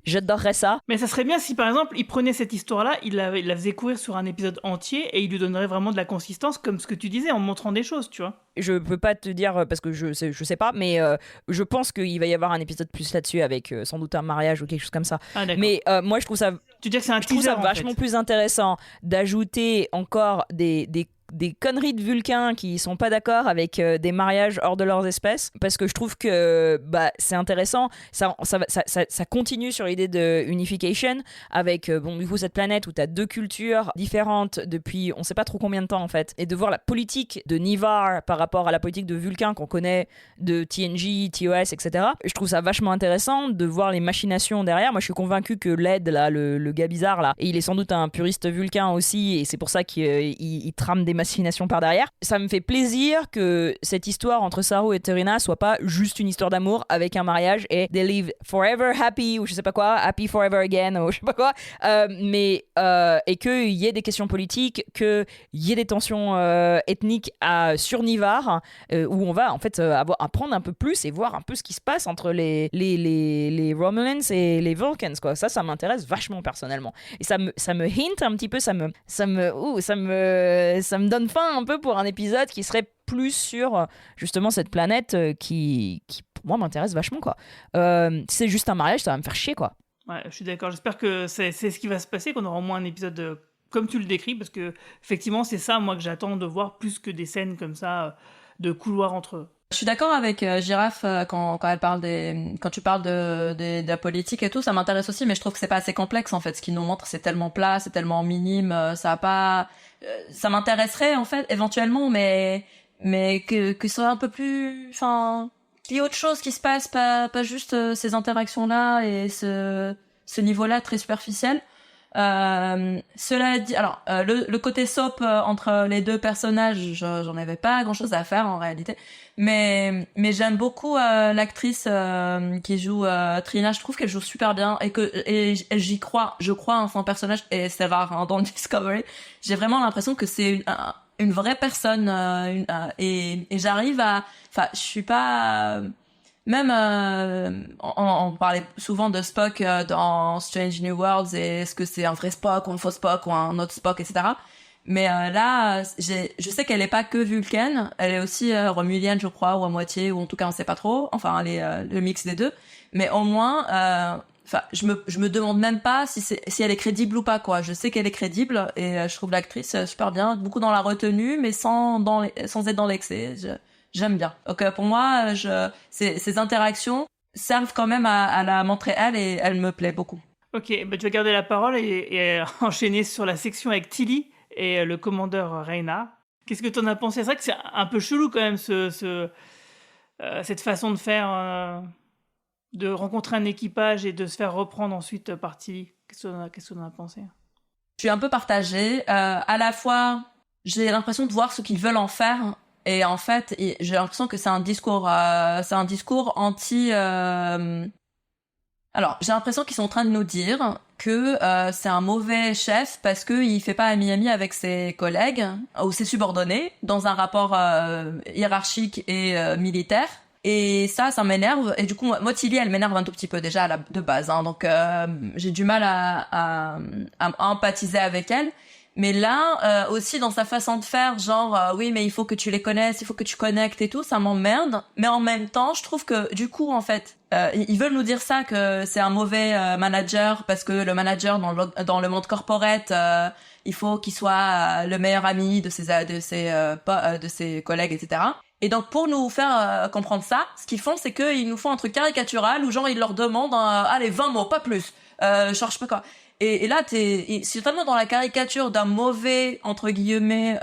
j'adorerais ça. Mais ça serait bien si, par exemple, il prenait cette histoire-là, il la faisait courir sur un épisode entier et il lui donnerait vraiment de la consistance, comme ce que tu disais, en montrant des choses, tu vois. Je peux pas te dire parce que je sais pas, mais je pense qu'il va y avoir un épisode plus là-dessus avec sans doute un mariage ou quelque chose comme ça. Ah, mais moi, je trouve ça... Tu dis que c'est un teaser, ça vachement plus intéressant d'ajouter encore des conneries de Vulcains qui sont pas d'accord avec des mariages hors de leurs espèces, parce que je trouve que c'est intéressant, ça continue sur l'idée de unification avec du coup cette planète où t'as deux cultures différentes depuis on sait pas trop combien de temps en fait, et de voir la politique de Nivar par rapport à la politique de Vulcain qu'on connaît de TNG, TOS, etc. Je trouve ça vachement intéressant de voir les machinations derrière. Moi je suis convaincu que Led là, le gars bizarre là, et il est sans doute un puriste Vulcain aussi, et c'est pour ça qu'il trame des machinations par derrière. Ça me fait plaisir que cette histoire entre Saru et T'Rina soit pas juste une histoire d'amour avec un mariage et they live forever happy ou je sais pas quoi, happy forever again ou je sais pas quoi, et qu'il y ait des questions politiques, qu'il y ait des tensions ethniques sur Nivar, où on va en fait apprendre un peu plus et voir un peu ce qui se passe entre les Romulans et les Vulcans, quoi. Ça m'intéresse vachement personnellement, et ça me hint un petit peu, ça me donne faim un peu pour un épisode qui serait plus sur justement cette planète qui pour moi m'intéresse vachement, quoi. Si c'est juste un mariage, ça va me faire chier, quoi. Ouais, je suis d'accord, j'espère que c'est ce qui va se passer, qu'on aura au moins un épisode comme tu le décris, parce que effectivement c'est ça moi que j'attends de voir, plus que des scènes comme ça de couloir entre eux. Je suis d'accord avec Girafe quand elle parle quand tu parles de la politique et tout, ça m'intéresse aussi, mais je trouve que c'est pas assez complexe en fait. Ce qu'ils nous montrent, c'est tellement plat, c'est tellement minime, ça a pas. Ça m'intéresserait en fait éventuellement, mais que ce soit un peu plus, enfin, qu'il y ait autre chose qui se passe, pas juste ces interactions là et ce niveau là très superficiel. Cela dit, alors le côté soap entre les deux personnages, j'en avais pas grand chose à faire en réalité, mais j'aime beaucoup l'actrice qui joue Trina. Je trouve qu'elle joue super bien et j'y crois, je crois en son personnage, et c'est rare hein, dans le Discovery. J'ai vraiment l'impression que c'est une vraie personne et j'arrive à, enfin, je suis pas. Même on parlait souvent de Spock dans Strange New Worlds, et est-ce que c'est un vrai Spock ou un faux Spock ou un autre Spock, etc. Mais là, je sais qu'elle est pas que Vulcaine, elle est aussi romulienne, je crois, ou à moitié, ou en tout cas on sait pas trop. Enfin, elle est le mix des deux. Mais au moins, enfin, je me demande même pas si elle est crédible ou pas, quoi. Je sais qu'elle est crédible et je trouve l'actrice super bien, beaucoup dans la retenue, mais sans être dans l'excès. J'aime bien. Donc pour moi, ces interactions servent quand même à la montrer elle, et elle me plaît beaucoup. Ok, bah, tu vas garder la parole et enchaîner sur la section avec Tilly et le commandeur Rayna. Qu'est-ce que tu en as pensé? C'est vrai que c'est un peu chelou quand même cette façon de faire, de rencontrer un équipage et de se faire reprendre ensuite par Tilly. Qu'est-ce que tu en as pensé? Je suis un peu partagée. À la fois, j'ai l'impression de voir ce qu'ils veulent en faire. Et en fait, j'ai l'impression que c'est un discours anti. Alors, j'ai l'impression qu'ils sont en train de nous dire que c'est un mauvais chef parce que il fait pas ami avec ses collègues ou ses subordonnés dans un rapport hiérarchique et militaire. Et ça m'énerve. Et du coup, moi, Tilly, elle m'énerve un tout petit peu déjà de base. Hein, donc, j'ai du mal à empathiser avec elle. Mais là, aussi dans sa façon de faire, genre oui, mais il faut que tu les connaisses, il faut que tu connectes et tout, ça m'emmerde. Mais en même temps, je trouve que du coup, en fait, ils veulent nous dire ça, que c'est un mauvais manager parce que le manager dans le monde corporate, il faut qu'il soit le meilleur ami de ses collègues, etc. Et donc pour nous faire comprendre ça, ce qu'ils font, c'est qu'ils nous font un truc caricatural où genre ils leur demandent allez 20 mots, pas plus. Je sais pas quoi. Et là, c'est tellement dans la caricature d'un mauvais, entre guillemets,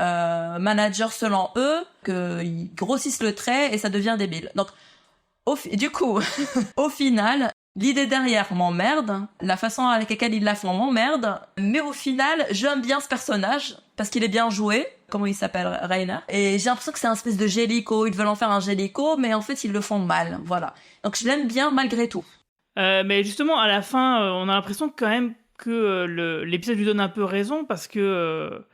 manager selon eux, qu'ils grossissent le trait et ça devient débile. Donc, du coup, au final, l'idée derrière m'emmerde, la façon avec laquelle ils la font m'emmerde, mais au final, j'aime bien ce personnage, parce qu'il est bien joué. Comment il s'appelle? Rayna. Et j'ai l'impression que c'est un espèce de gélico, ils veulent en faire un gélico, mais en fait, ils le font mal, voilà. Donc, je l'aime bien malgré tout. Mais justement, à la fin, on a l'impression quand même que l'épisode lui donne un peu raison parce que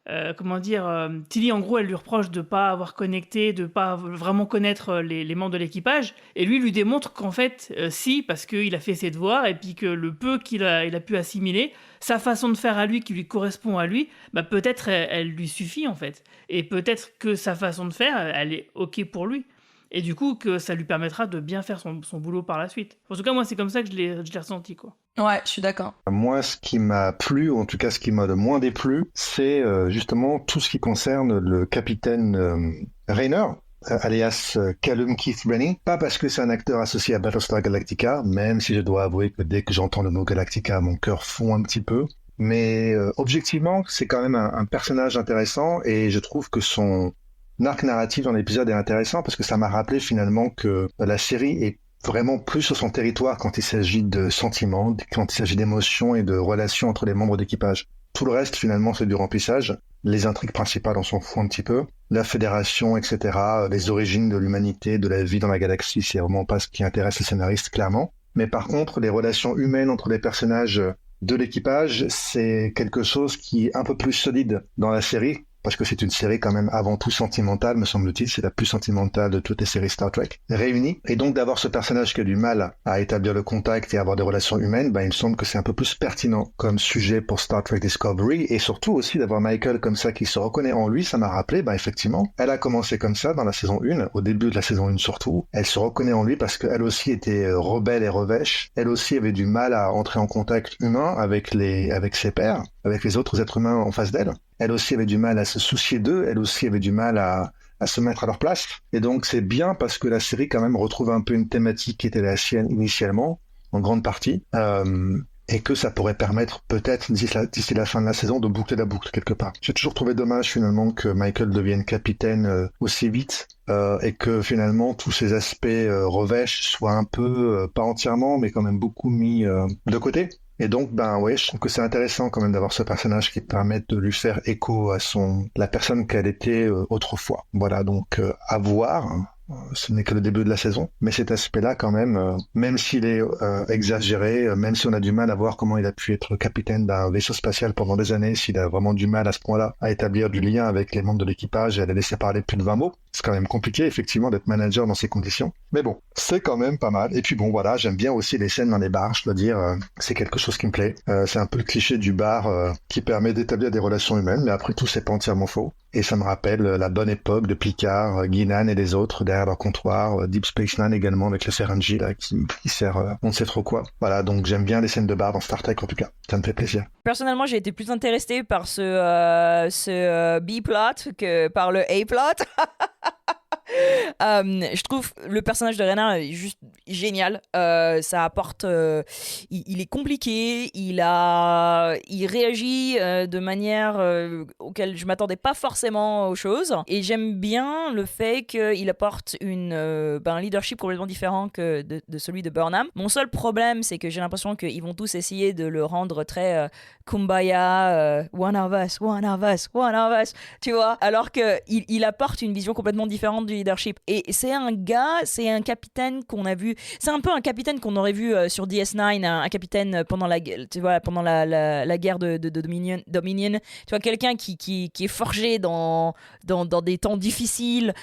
Tilly, en gros, elle lui reproche de pas avoir connecté, de pas vraiment connaître les membres de l'équipage, et lui démontre qu'en fait si, parce qu'il a fait ses devoirs et puis que le peu qu'il a pu assimiler, sa façon de faire à lui qui lui correspond à lui, bah peut-être elle lui suffit en fait, et peut-être que sa façon de faire elle est ok pour lui. Et du coup, que ça lui permettra de bien faire son boulot par la suite. En tout cas, moi, c'est comme ça que je l'ai ressenti, quoi. Ouais, je suis d'accord. Moi, ce qui m'a plu, ou en tout cas ce qui m'a le moins déplu, c'est justement tout ce qui concerne le capitaine Rayner, alias Callum Keith Rennie. Pas parce que c'est un acteur associé à Battlestar Galactica, même si je dois avouer que dès que j'entends le mot Galactica, mon cœur fond un petit peu. Mais objectivement, c'est quand même un personnage intéressant, et je trouve que son arc narratif dans l'épisode est intéressant parce que ça m'a rappelé finalement que la série est vraiment plus sur son territoire quand il s'agit de sentiments, quand il s'agit d'émotions et de relations entre les membres d'équipage. Tout le reste finalement c'est du remplissage. Les intrigues principales on s'en fout un petit peu. La fédération, etc., les origines de l'humanité, de la vie dans la galaxie, c'est vraiment pas ce qui intéresse les scénaristes clairement. Mais par contre, les relations humaines entre les personnages de l'équipage, c'est quelque chose qui est un peu plus solide dans la série. Parce que c'est une série quand même avant tout sentimentale, me semble-t-il, c'est la plus sentimentale de toutes les séries Star Trek réunies. Et donc d'avoir ce personnage qui a du mal à établir le contact et à avoir des relations humaines, il me semble que c'est un peu plus pertinent comme sujet pour Star Trek Discovery, et surtout aussi d'avoir Michael comme ça qui se reconnaît en lui, ça m'a rappelé, effectivement, elle a commencé comme ça dans la saison 1, au début de la saison 1 surtout, elle se reconnaît en lui parce qu'elle aussi était rebelle et revêche, elle aussi avait du mal à entrer en contact humain avec ses pairs, avec les autres êtres humains en face d'elle. Elle aussi avait du mal à se soucier d'eux, elle aussi avait du mal à à se mettre à leur place. Et donc c'est bien parce que la série quand même retrouve un peu une thématique qui était la sienne initialement, en grande partie, et que ça pourrait permettre peut-être d'ici la fin de la saison de boucler la boucle quelque part. J'ai toujours trouvé dommage finalement que Michael devienne capitaine aussi vite et que finalement tous ces aspects revêches soient un peu, pas entièrement, mais quand même beaucoup mis de côté. Et donc, je trouve que c'est intéressant quand même d'avoir ce personnage qui permet de lui faire écho à la personne qu'elle était autrefois. Voilà, donc à voir. Ce n'est que le début de la saison, mais cet aspect-là quand même, même s'il est exagéré, même si on a du mal à voir comment il a pu être capitaine d'un vaisseau spatial pendant des années, s'il a vraiment du mal à ce point-là à établir du lien avec les membres de l'équipage et à les laisser parler plus de 20 mots, c'est quand même compliqué effectivement d'être manager dans ces conditions. Mais bon, c'est quand même pas mal. Et puis bon voilà, j'aime bien aussi les scènes dans les bars, je dois dire, c'est quelque chose qui me plaît. C'est un peu le cliché du bar qui permet d'établir des relations humaines, mais après tout c'est pas entièrement faux. Et ça me rappelle la bonne époque de Picard, Guinan et les autres derrière leur comptoir, Deep Space Nine également avec le Ferengi là qui sert on ne sait trop quoi. Voilà, donc j'aime bien les scènes de bar dans Star Trek en tout cas, ça me fait plaisir. Personnellement, j'ai été plus intéressée par ce B-plot que par le A-plot. Je trouve le personnage de Raynor juste génial. Ça apporte. Il est compliqué. Il réagit de manière auquel je m'attendais pas forcément aux choses. Et j'aime bien le fait qu'il apporte un leadership complètement différent que de celui de Burnham. Mon seul problème, c'est que j'ai l'impression qu'ils vont tous essayer de le rendre très kumbaya, one of us, one of us, one of us. Tu vois, alors que il apporte une vision complètement différente du leadership. Et c'est un capitaine qu'on a vu, c'est un peu un capitaine qu'on aurait vu sur DS9, un capitaine pendant la guerre de Dominion. Tu vois, quelqu'un qui est forgé dans des temps difficiles,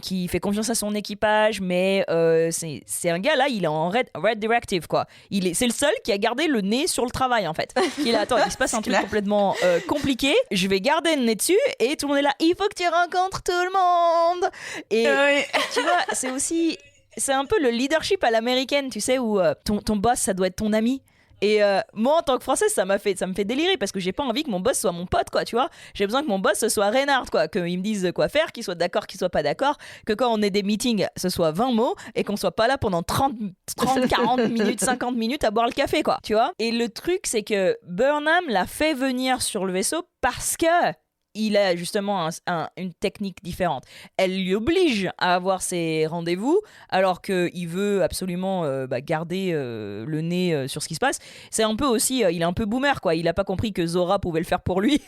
qui fait confiance à son équipage, mais c'est un gars là, il est en Red Directive quoi. C'est le seul qui a gardé le nez sur le travail en fait. Il se passe un truc complètement compliqué, je vais garder le nez dessus et tout le monde est là, il faut que tu rencontres tout le monde. Et tu vois, c'est un peu le leadership à l'américaine, tu sais, où ton boss, ça doit être ton ami. Et moi, en tant que Française, ça me fait délirer parce que j'ai pas envie que mon boss soit mon pote, quoi, tu vois. J'ai besoin que mon boss, ce soit Reynard, quoi, qu'il me dise quoi faire, qu'il soit d'accord, qu'il soit pas d'accord, que quand on ait des meetings, ce soit 20 mots et qu'on soit pas là pendant 30 40 minutes, 50 minutes à boire le café, quoi, tu vois. Et le truc, c'est que Burnham l'a fait venir sur le vaisseau parce que il a justement une technique différente. Elle lui oblige à avoir ses rendez-vous alors qu'il veut absolument garder le nez sur ce qui se passe. C'est un peu aussi, il est un peu boomer quoi. Il n'a pas compris que Zora pouvait le faire pour lui.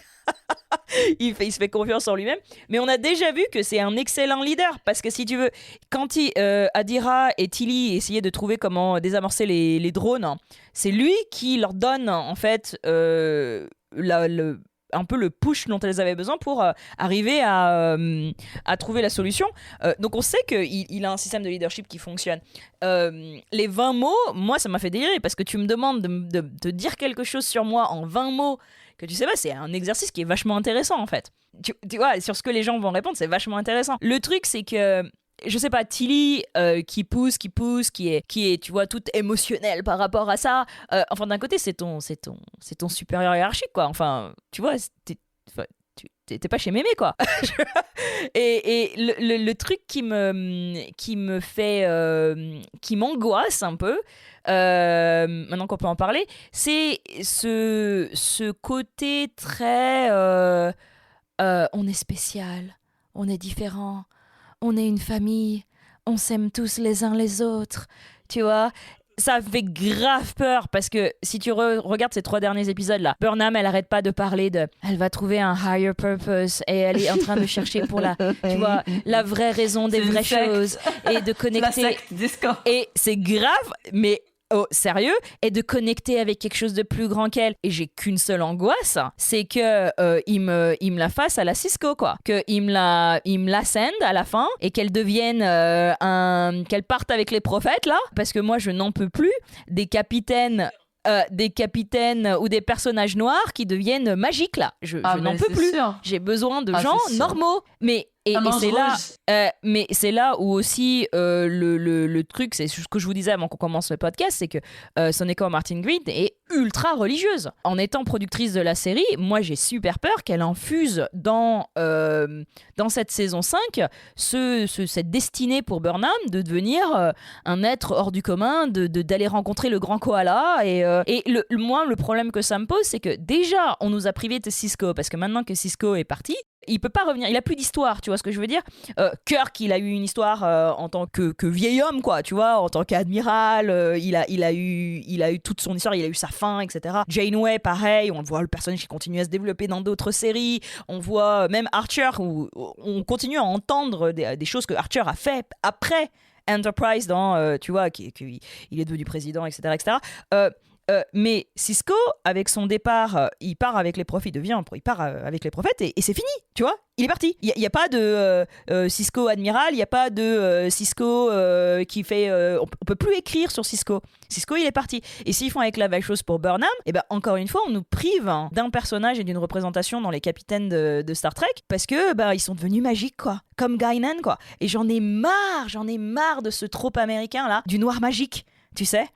il se fait confiance en lui-même. Mais on a déjà vu que c'est un excellent leader parce que si tu veux, quand Adira et Tilly essayaient de trouver comment désamorcer les drones, c'est lui qui leur donne en fait un peu le push dont elles avaient besoin pour arriver à trouver la solution. Donc on sait qu'il a un système de leadership qui fonctionne. Les 20 mots, moi ça m'a fait délirer parce que tu me demandes de dire quelque chose sur moi en 20 mots que tu sais pas, c'est un exercice qui est vachement intéressant en fait. Tu vois, sur ce que les gens vont répondre, c'est vachement intéressant. Le truc c'est que je sais pas, Tilly qui pousse, qui est, tu vois, toute émotionnelle par rapport à ça. Enfin, d'un côté, c'est ton supérieur hiérarchique, quoi. Enfin, tu vois, t'es pas chez Mémé, quoi. et le truc qui me fait, qui m'angoisse un peu, maintenant qu'on peut en parler, c'est ce côté très, on est spécial, on est différent. On est une famille, on s'aime tous les uns les autres, tu vois. Ça fait grave peur parce que si tu regardes ces 3 derniers épisodes là, Burnham elle arrête pas de parler elle va trouver un higher purpose et elle est en train de chercher pour la vraie raison des vraies choses et de connecter. La secte Discord. Et c'est grave, mais sérieux, et de connecter avec quelque chose de plus grand qu'elle. Et j'ai qu'une seule angoisse, c'est que il me la fasse à la Cisco, quoi. Qu'il me la sende à la fin et qu'elle devienne qu'elle parte avec les prophètes là, parce que moi je n'en peux plus des capitaines ou des personnages noirs qui deviennent magiques là. Je n'en peux plus. Sûr. J'ai besoin de gens normaux. Mais Et c'est là, mais c'est là où aussi le truc, c'est ce que je vous disais avant qu'on commence le podcast, c'est que Sonequa Martin Green est ultra religieuse. En étant productrice de la série, moi j'ai super peur qu'elle infuse dans cette saison 5 cette destinée pour Burnham de devenir un être hors du commun, d'aller rencontrer le grand koala. Et moi, le problème que ça me pose, c'est que déjà, on nous a privé de Sisko, parce que maintenant que Sisko est parti, il peut pas revenir, il a plus d'histoire, tu vois ce que je veux dire. Kirk, il a eu une histoire en tant que vieil homme, quoi, tu vois, en tant qu'admiral, il a eu toute son histoire, il a eu sa fin, etc. Janeway, pareil, on voit le personnage qui continue à se développer dans d'autres séries, on voit même Archer, où on continue à entendre des choses que Archer a fait après Enterprise, tu vois, qu'il est devenu président, etc., etc. Mais Sisko, avec son départ, il part avec les prophètes, il part avec les prophètes et c'est fini, tu vois, il est parti. Il n'y a pas de Sisko admiral, il n'y a pas de Sisko qui fait... on peut plus écrire sur Sisko. Sisko, il est parti. Et s'ils font avec la même chose pour Burnham, et ben encore une fois, on nous prive d'un personnage et d'une représentation dans les capitaines de Star Trek parce que ils sont devenus magiques, quoi. Comme Guinan, quoi. Et j'en ai marre de ce trope américain, là, du noir magique, tu sais.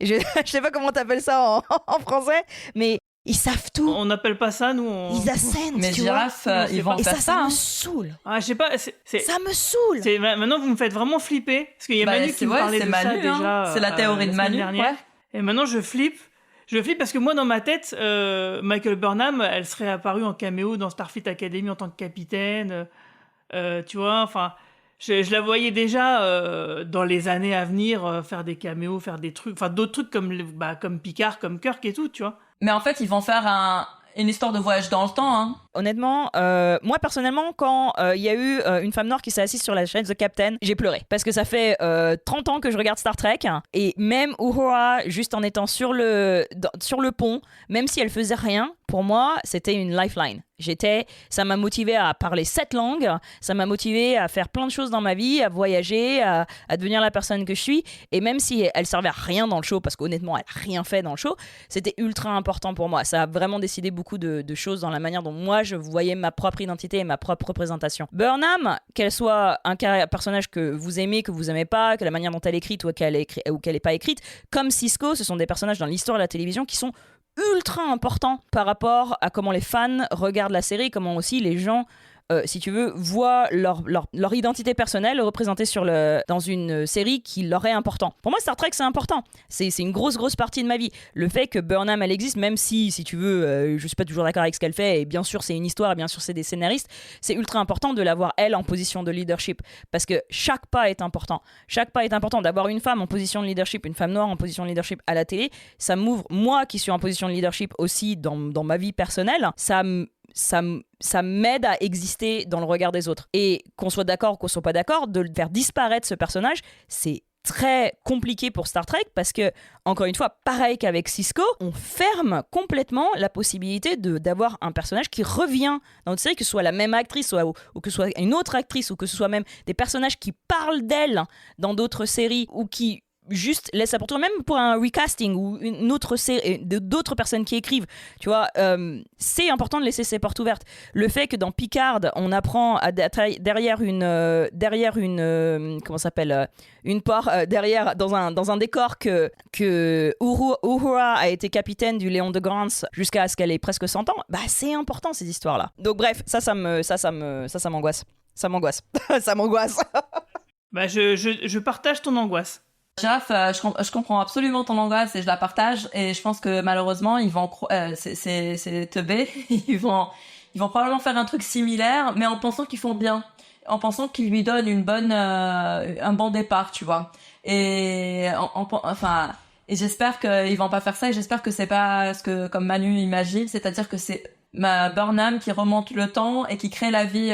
Je sais pas comment t'appelles ça en français, mais ils savent tout. On n'appelle pas ça, nous. Ils ascendent, mais tu Giraffe, vois. ils vont faire ça. Ça me saoule. Ah, je sais pas. Ça me saoule. Maintenant, vous me faites vraiment flipper. Parce qu'il y a Manu qui me parlait de ça déjà. C'est la théorie de Manu. Ouais. Et maintenant, je flippe. Je flippe parce que moi, dans ma tête, Michael Burnham, elle serait apparue en caméo dans Starfleet Academy en tant que capitaine. Tu vois, enfin... Je la voyais déjà dans les années à venir faire des caméos, faire des trucs, enfin d'autres trucs comme Picard, comme Kirk et tout, tu vois. Mais en fait, ils vont faire une histoire de voyage dans le temps. Hein. Honnêtement, moi personnellement, quand il y a eu une femme noire qui s'est assise sur la chaise de Captain, j'ai pleuré. Parce que ça fait 30 ans que je regarde Star Trek, et même Uhura, juste en étant sur le pont, même si elle faisait rien, pour moi, c'était une lifeline. Ça m'a motivé à parler 7 langues, ça m'a motivé à faire plein de choses dans ma vie, à voyager, à devenir la personne que je suis. Et même si elle servait à rien dans le show, parce qu'honnêtement, elle n'a rien fait dans le show, c'était ultra important pour moi. Ça a vraiment décidé beaucoup de choses dans la manière dont moi, je voyais ma propre identité et ma propre représentation. Burnham, qu'elle soit un personnage que vous aimez, que vous aimez pas, que la manière dont elle est écrite ou qu'elle est pas écrite, comme Sisko, ce sont des personnages dans l'histoire de la télévision qui sont ultra important par rapport à comment les fans regardent la série, comment aussi les gens, si tu veux, voient leur identité personnelle représentée dans une série qui leur est important. Pour moi, Star Trek, c'est important. C'est une grosse partie de ma vie. Le fait que Burnham, elle existe, même si tu veux, je suis pas toujours d'accord avec ce qu'elle fait, et bien sûr, c'est une histoire, et bien sûr, c'est des scénaristes, c'est ultra important de l'avoir, elle, en position de leadership. Parce que chaque pas est important. Chaque pas est important. D'avoir une femme en position de leadership, une femme noire en position de leadership à la télé, ça m'ouvre, moi qui suis en position de leadership aussi dans ma vie personnelle, ça m'aide à exister dans le regard des autres. Et qu'on soit d'accord ou qu'on soit pas d'accord, de faire disparaître ce personnage, c'est très compliqué pour Star Trek parce que, encore une fois, pareil qu'avec Sisko, on ferme complètement la possibilité d'avoir un personnage qui revient dans notre série, que ce soit la même actrice ou que ce soit une autre actrice ou que ce soit même des personnages qui parlent d'elle dans d'autres séries ou qui juste laisse ça pour toi, même pour un recasting ou une autre série, d'autres personnes qui écrivent, tu vois, c'est important de laisser ses portes ouvertes. Le fait que dans Picard, on apprend derrière une comment ça s'appelle, une porte derrière dans un décor que Uhura a été capitaine du Léon de Grance jusqu'à ce qu'elle ait presque 100 ans, c'est important ces histoires là. Donc bref, ça m'angoisse. Ça m'angoisse. Ça m'angoisse. Je partage ton angoisse. Giraffe, je comprends absolument ton angoisse et je la partage, et je pense que malheureusement ils vont c'est teubé, ils vont probablement faire un truc similaire, mais en pensant qu'ils font bien, en pensant qu'ils lui donnent un bon départ, tu vois. Et et j'espère qu'ils vont pas faire ça, et j'espère que c'est pas ce que comme Manu imagine, c'est-à-dire que c'est Burnham qui remonte le temps et qui crée la vie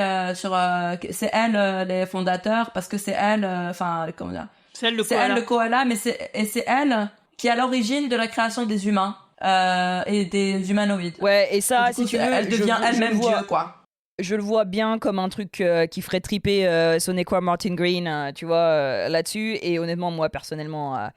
c'est elle les fondateurs, parce que c'est elle comment dire. C'est elle le koala, mais c'est elle qui est à l'origine de la création des humains et des humanoïdes. Ouais, et ça, si tu veux, elle devient elle-même Dieu, quoi. Je le vois bien comme un truc qui ferait triper Sonequa Martin Green, tu vois, là-dessus. Et honnêtement, moi, personnellement,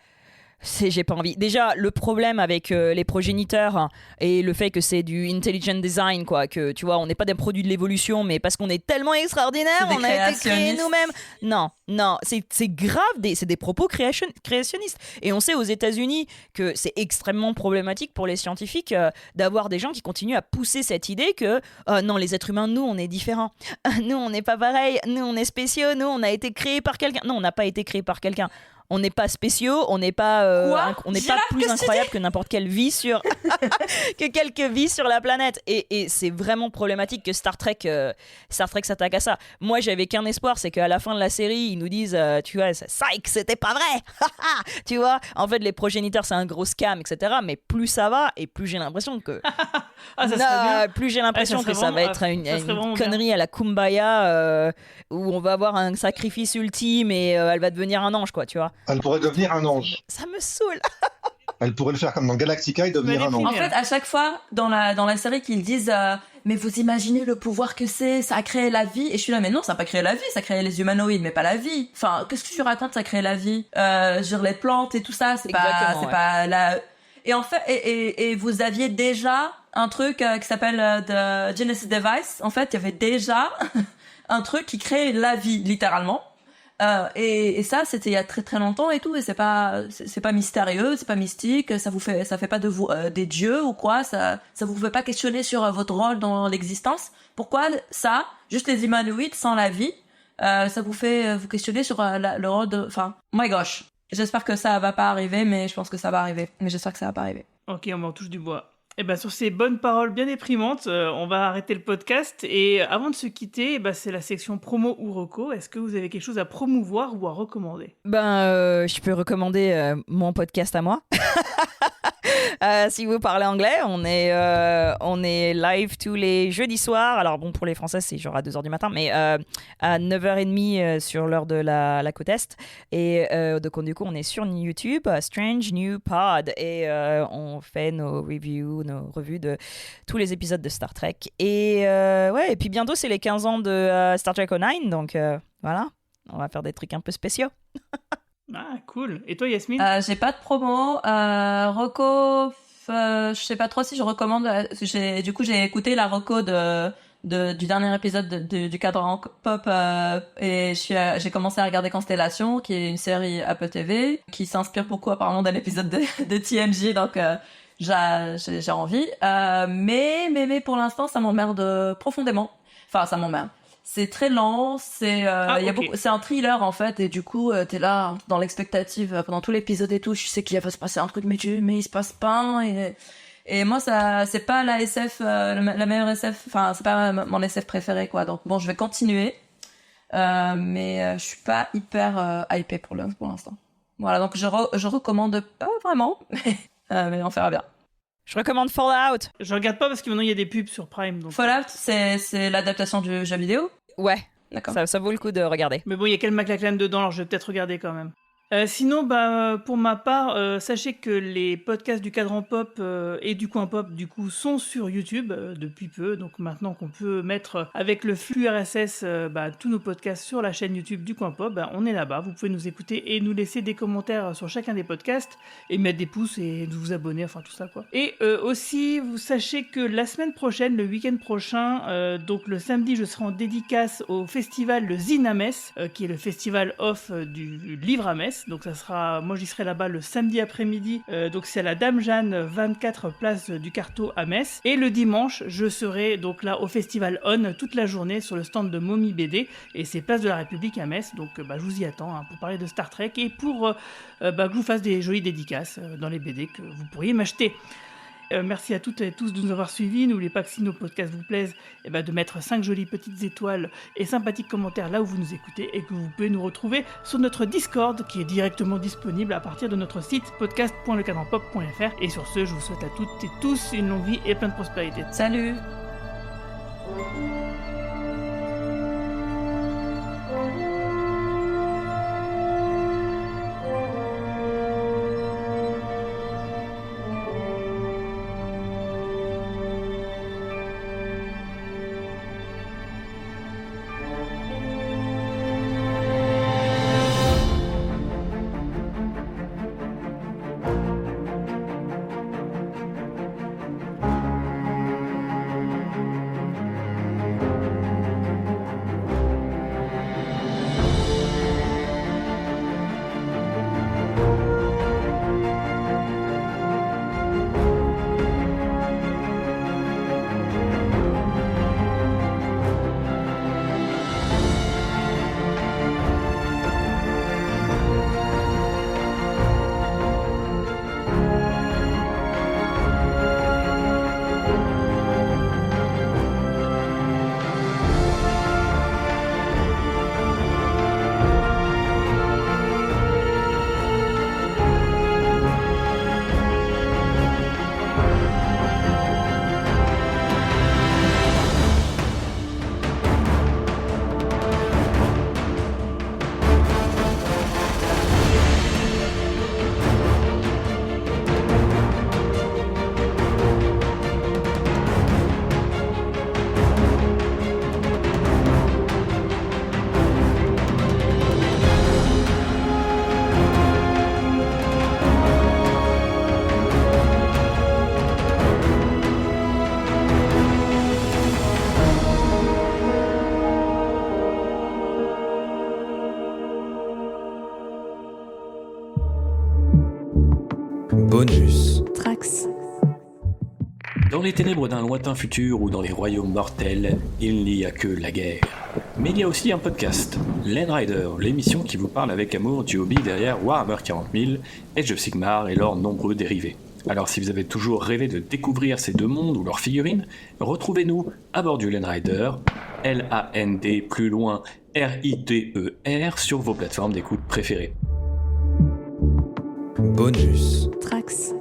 j'ai pas envie. Déjà, le problème avec les progéniteurs et le fait que c'est du intelligent design, quoi, que tu vois, on n'est pas des produits de l'évolution, mais parce qu'on est tellement extraordinaire, on a été créés nous-mêmes. Non, c'est grave, c'est des propos créationnistes. Et on sait aux États-Unis que c'est extrêmement problématique pour les scientifiques d'avoir des gens qui continuent à pousser cette idée que non, les êtres humains, nous, on est différents. Nous, on n'est pas pareil. Nous, on est spéciaux. Nous, on a été créés par quelqu'un. Non, on n'a pas été créés par quelqu'un. On n'est pas spéciaux, on n'est pas plus incroyable que n'importe quelle vie que quelques vies sur la planète. Et c'est vraiment problématique que Star Trek s'attaque à ça. Moi, j'avais qu'un espoir, c'est qu'à la fin de la série, ils nous disent, tu vois, psych, c'était pas vrai. Tu vois, en fait, les progéniteurs, c'est un gros scam, etc. Mais plus ça va, et plus j'ai l'impression que plus j'ai l'impression que ça va être une connerie à la Kumbaya où on va avoir un sacrifice ultime et elle va devenir un ange, quoi, tu vois. Elle pourrait devenir un ange. Ça me saoule. Elle pourrait le faire comme dans Galactica et devenir un ange. En fait, à chaque fois dans la série qu'ils disent mais vous imaginez le pouvoir que ça a créé la vie, et je suis là mais non, ça n'a pas créé la vie, ça a créé les humanoïdes mais pas la vie. Enfin, qu'est-ce que tu racontes, ça a créé la vie, genre les plantes et tout ça, c'est pas la. Et en fait, et vous aviez déjà un truc qui s'appelle The Genesis Device. En fait, il y avait déjà un truc qui crée la vie littéralement. Et ça, c'était il y a très très longtemps et tout, et c'est pas mystérieux, c'est pas mystique, ça fait pas de vous des dieux ou quoi, ça vous fait pas questionner sur votre rôle dans l'existence. Pourquoi ça, juste les humanoïdes sans la vie, ça vous fait vous questionner sur le rôle de, enfin, my gosh. J'espère que ça va pas arriver, mais je pense que ça va arriver. Mais j'espère que ça va pas arriver. Ok, on m'en touche du bois. Et ben sur ces bonnes paroles bien déprimantes, on va arrêter le podcast. Et avant de se quitter, c'est la section promo ou reco. Est-ce que vous avez quelque chose à promouvoir ou à recommander ? Je peux recommander mon podcast à moi. Si vous parlez anglais, on est live tous les jeudis soirs. Alors bon, pour les Français, c'est genre à 2h du matin, mais à 9h30 sur l'heure de la côte Est. Et donc du coup, on est sur YouTube, Strange New Pod, et on fait nos reviews, nos revues de tous les épisodes de Star Trek. Et et puis bientôt, c'est les 15 ans de Star Trek Online, donc voilà, on va faire des trucs un peu spéciaux. Ah, cool. Et toi, Yasmine ? J'ai pas de promo. Reco, je sais pas trop si je recommande. J'ai écouté la reco du dernier épisode du cadran pop et j'ai commencé à regarder Constellation, qui est une série Apple TV qui s'inspire beaucoup apparemment d'un épisode de TNG, donc j'ai envie. Mais pour l'instant, ça m'emmerde profondément. Enfin, ça m'emmerde. C'est très lent, c'est un thriller en fait, et du coup t'es là dans l'expectative pendant tout l'épisode et tout. Je sais qu'il va se passer un truc, mais il se passe pas. Et moi ça c'est pas la SF, la meilleure SF. Enfin c'est pas mon SF préféré quoi. Donc bon, je vais continuer, mais je suis pas hyper hypée pour l'instant. Voilà, donc je recommande pas vraiment, mais on verra bien. Je recommande Fallout. Je regarde pas parce que maintenant il y a des pubs sur Prime. Donc... Fallout, c'est l'adaptation du jeu vidéo ? Ouais. D'accord. Ça vaut le coup de regarder. Mais bon, il y a Kel MacLachlan dedans, alors je vais peut-être regarder quand même. Sinon, pour ma part, sachez que les podcasts du Cadran Pop et du Coin Pop, du coup, sont sur YouTube depuis peu. Donc maintenant qu'on peut mettre avec le flux RSS tous nos podcasts sur la chaîne YouTube du Coin Pop, on est là-bas. Vous pouvez nous écouter et nous laisser des commentaires sur chacun des podcasts et mettre des pouces et vous abonner, enfin tout ça quoi. Et aussi, vous sachez que la semaine prochaine, le week-end prochain, donc le samedi, je serai en dédicace au festival Le Zine à Metz, qui est le festival off du livre à Metz. Donc ça sera, moi j'y serai là-bas le samedi après-midi, donc c'est à la Dame Jeanne, 24 place du Carteau à Metz. Et le dimanche, je serai donc là au festival On toute la journée sur le stand de Mommy BD, et c'est place de la République à Metz. Donc je vous y attends pour parler de Star Trek et pour que je vous fasse des jolies dédicaces dans les BD que vous pourriez m'acheter. Merci à toutes et tous de nous avoir suivis. N'oubliez pas que si nos podcasts vous plaisent, de mettre 5 jolies petites étoiles et sympathiques commentaires là où vous nous écoutez, et que vous pouvez nous retrouver sur notre Discord qui est directement disponible à partir de notre site podcast.lecadranpop.fr. Et sur ce, je vous souhaite à toutes et tous une longue vie et plein de prospérité. Salut! Dans les ténèbres d'un lointain futur ou dans les royaumes mortels, il n'y a que la guerre. Mais il y a aussi un podcast, Land Rider, l'émission qui vous parle avec amour du hobby derrière Warhammer 40 000, Age of Sigmar et leurs nombreux dérivés. Alors si vous avez toujours rêvé de découvrir ces deux mondes ou leurs figurines, retrouvez-nous à bord du Land Rider, L-A-N-D plus loin R-I-D-E-R sur vos plateformes d'écoute préférées. Bonus. Trax.